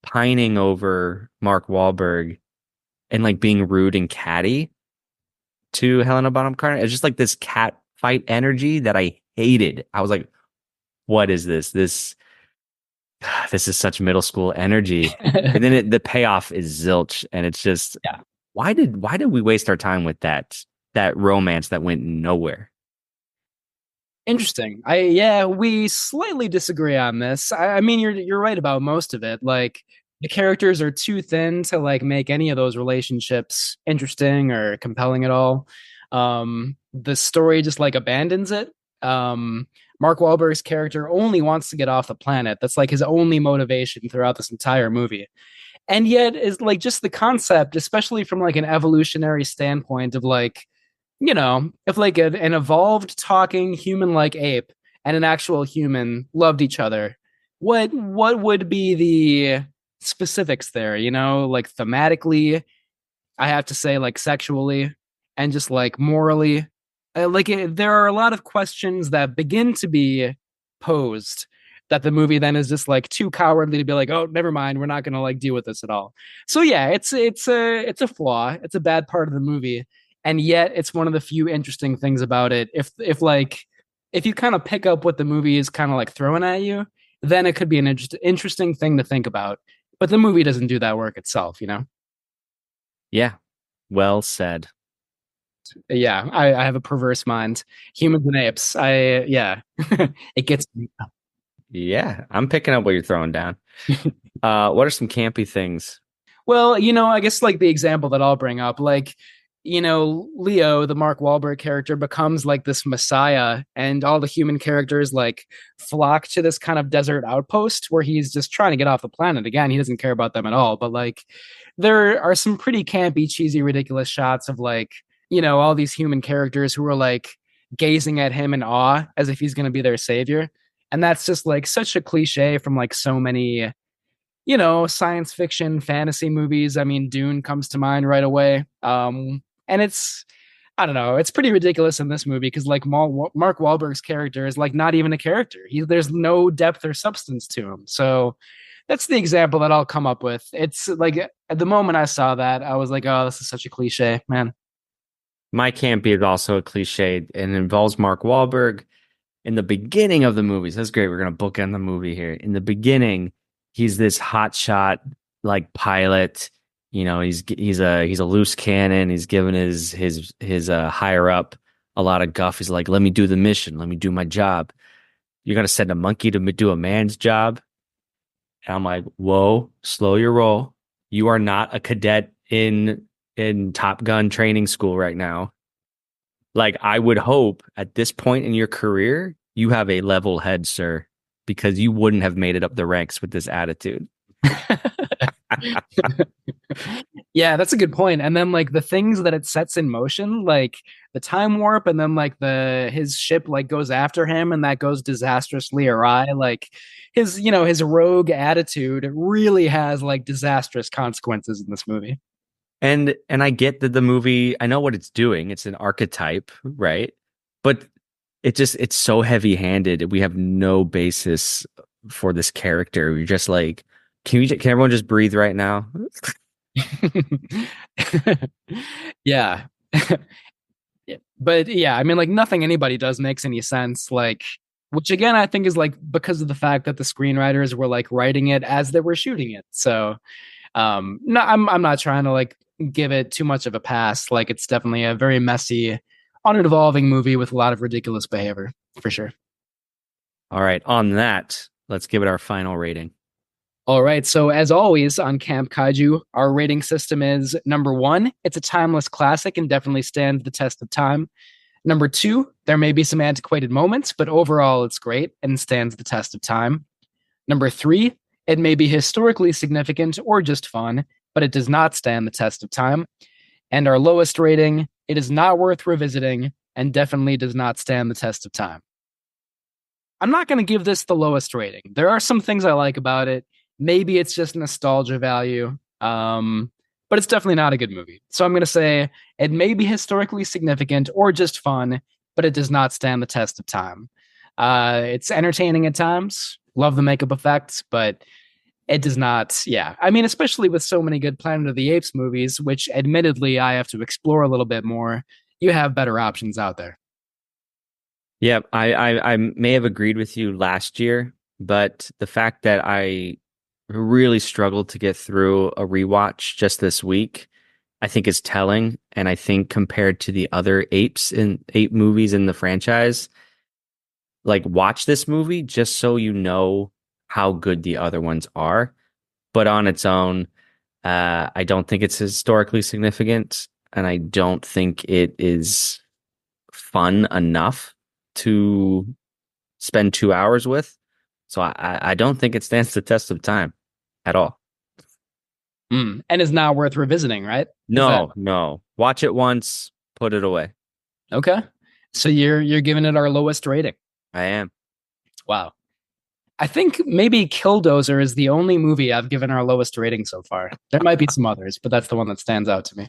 pining over Mark Wahlberg and like being rude and catty to Helena Bonham Carter. It's just like this cat fight energy that I hated. I was like, what is this? This is such middle school energy. And then the payoff is zilch, and it's just why did we waste our time with that romance that went nowhere? Interesting. We slightly disagree on this. I mean, you're right about most of it. Like the characters are too thin to like make any of those relationships interesting or compelling at all. The story just like abandons it. Mark Wahlberg's character only wants to get off the planet. That's like his only motivation throughout this entire movie. And yet is like just the concept, especially from like an evolutionary standpoint of like, if like an evolved talking human like ape and an actual human loved each other, what would be the specifics there? You know, like thematically, I have to say, like sexually, and just like morally. There are a lot of questions that begin to be posed that the movie then is just like too cowardly to be like, oh, never mind, we're not gonna like deal with this at all. So yeah, it's a flaw. It's a bad part of the movie, and yet it's one of the few interesting things about it. If you kind of pick up what the movie is kind of like throwing at you, then it could be an interesting thing to think about. But the movie doesn't do that work itself, you know? Yeah, well said. Yeah, I have a perverse mind. Humans and apes. It gets me. Yeah, I'm picking up what you're throwing down. What are some campy things? Well, you know, I guess like the example that I'll bring up, like, you know, Leo, the Mark Wahlberg character, becomes like this messiah, and all the human characters like flock to this kind of desert outpost where he's just trying to get off the planet. Again, he doesn't care about them at all. But like, there are some pretty campy, cheesy, ridiculous shots of like, you know, all these human characters who are like gazing at him in awe as if he's going to be their savior. And that's just like such a cliche from like so many, you know, science fiction, fantasy movies. I mean, Dune comes to mind right away. And it's, I don't know, it's pretty ridiculous in this movie because like Mark Wahlberg's character is like not even a character. There's no depth or substance to him. So that's the example that I'll come up with. It's like at the moment I saw that, I was like, oh, this is such a cliche, man. My campy is also a cliche and involves Mark Wahlberg. In the beginning of the movies, that's great. We're gonna bookend the movie here. In the beginning, he's this hotshot like pilot. You know, he's a loose cannon. He's giving his higher up a lot of guff. He's like, "Let me do the mission. Let me do my job. You're gonna send a monkey to do a man's job." And I'm like, "Whoa, slow your roll. You are not a cadet in Top Gun training school right now. Like, I would hope at this point in your career, you have a level head, sir, because you wouldn't have made it up the ranks with this attitude." Yeah, that's a good point. And then like the things that it sets in motion, like the time warp, and then like his ship like goes after him and that goes disastrously awry. Like his rogue attitude really has like disastrous consequences in this movie. And I get that the movie, I know what it's doing. It's an archetype, right? But it's so heavy-handed. We have no basis for this character. We're just like, can everyone just breathe right now? Yeah. But yeah, I mean, like nothing anybody does makes any sense. Like, which again, I think is like because of the fact that the screenwriters were like writing it as they were shooting it. So, no, I'm not trying to like give it too much of a pass. Like, it's definitely a very messy, uninvolving movie with a lot of ridiculous behavior, for sure. All right, on that, let's give it our final rating. All right, so as always on Camp Kaiju, our rating system is number 1, it's a timeless classic and definitely stands the test of time. Number 2, there may be some antiquated moments, but overall it's great and stands the test of time. Number 3, it may be historically significant or just fun, but it does not stand the test of time. And our lowest rating, it is not worth revisiting and definitely does not stand the test of time. I'm not going to give this the lowest rating. There are some things I like about it. Maybe it's just nostalgia value, but it's definitely not a good movie. So I'm going to say it may be historically significant or just fun, but it does not stand the test of time. It's entertaining at times. Love the makeup effects, but it does not. Yeah, I mean, especially with so many good Planet of the Apes movies, which admittedly I have to explore a little bit more. You have better options out there. Yeah, I may have agreed with you last year, but the fact that I really struggled to get through a rewatch just this week, I think is telling. And I think compared to the other ape movies in the franchise, like watch this movie just so you know how good the other ones are. But on its own, I don't think it's historically significant, and I don't think it is fun enough to spend 2 hours with. So I don't think it stands the test of time at all. And is not worth revisiting, right? No. Watch it once, put it away. Okay. So you're giving it our lowest rating. I am. Wow. I think maybe Killdozer is the only movie I've given our lowest rating so far. There might be some others, but that's the one that stands out to me.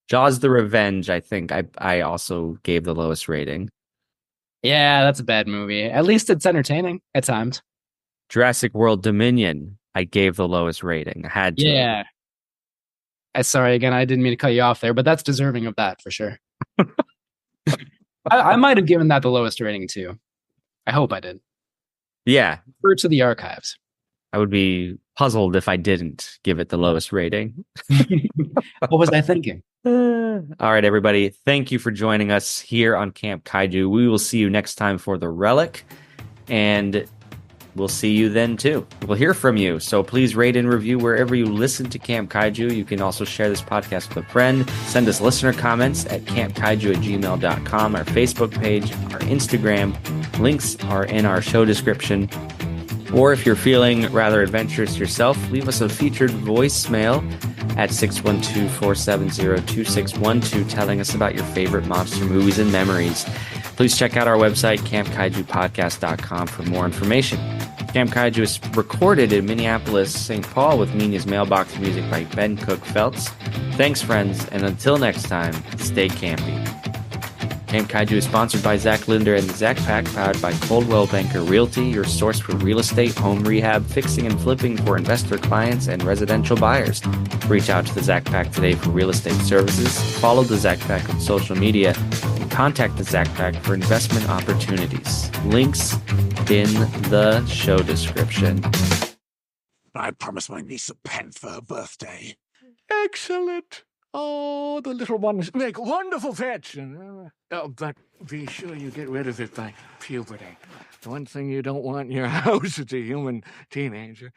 Jaws: The Revenge, I think I also gave the lowest rating. Yeah, that's a bad movie. At least it's entertaining at times. Jurassic World Dominion, I gave the lowest rating. I had to. Yeah. Sorry, again, I didn't mean to cut you off there, but that's deserving of that for sure. I might have given that the lowest rating too. I hope I did. Yeah. Refer to the archives. I would be puzzled if I didn't give it the lowest rating. What was I thinking? All right, everybody. Thank you for joining us here on Camp Kaiju. We will see you next time for the Relic, and we'll see you then too. We'll hear from you. So please rate and review wherever you listen to Camp Kaiju. You can also share this podcast with a friend. Send us listener comments at campkaiju@gmail.com, our Facebook page, our Instagram. Links are in our show description. Or if you're feeling rather adventurous yourself, leave us a featured voicemail at 612-470-2612 telling us about your favorite monster movies and memories. Please check out our website, campkaijupodcast.com, for more information. Camp Kaiju is recorded in Minneapolis, St. Paul, with Minya's Mailbox music by Ben Cook Feltz. Thanks, friends, and until next time, stay campy. Camp Kaiju is sponsored by Zach Linder and the Zach Pack, powered by Coldwell Banker Realty, your source for real estate, home rehab, fixing and flipping for investor clients and residential buyers. Reach out to the Zach Pack today for real estate services. Follow the Zach Pack on social media and contact the Zach Pack for investment opportunities. Links in the show description. I promised my niece a pen for her birthday. Excellent. Oh, the little ones make wonderful pets. But be sure you get rid of it by puberty. The one thing you don't want in your house is a human teenager.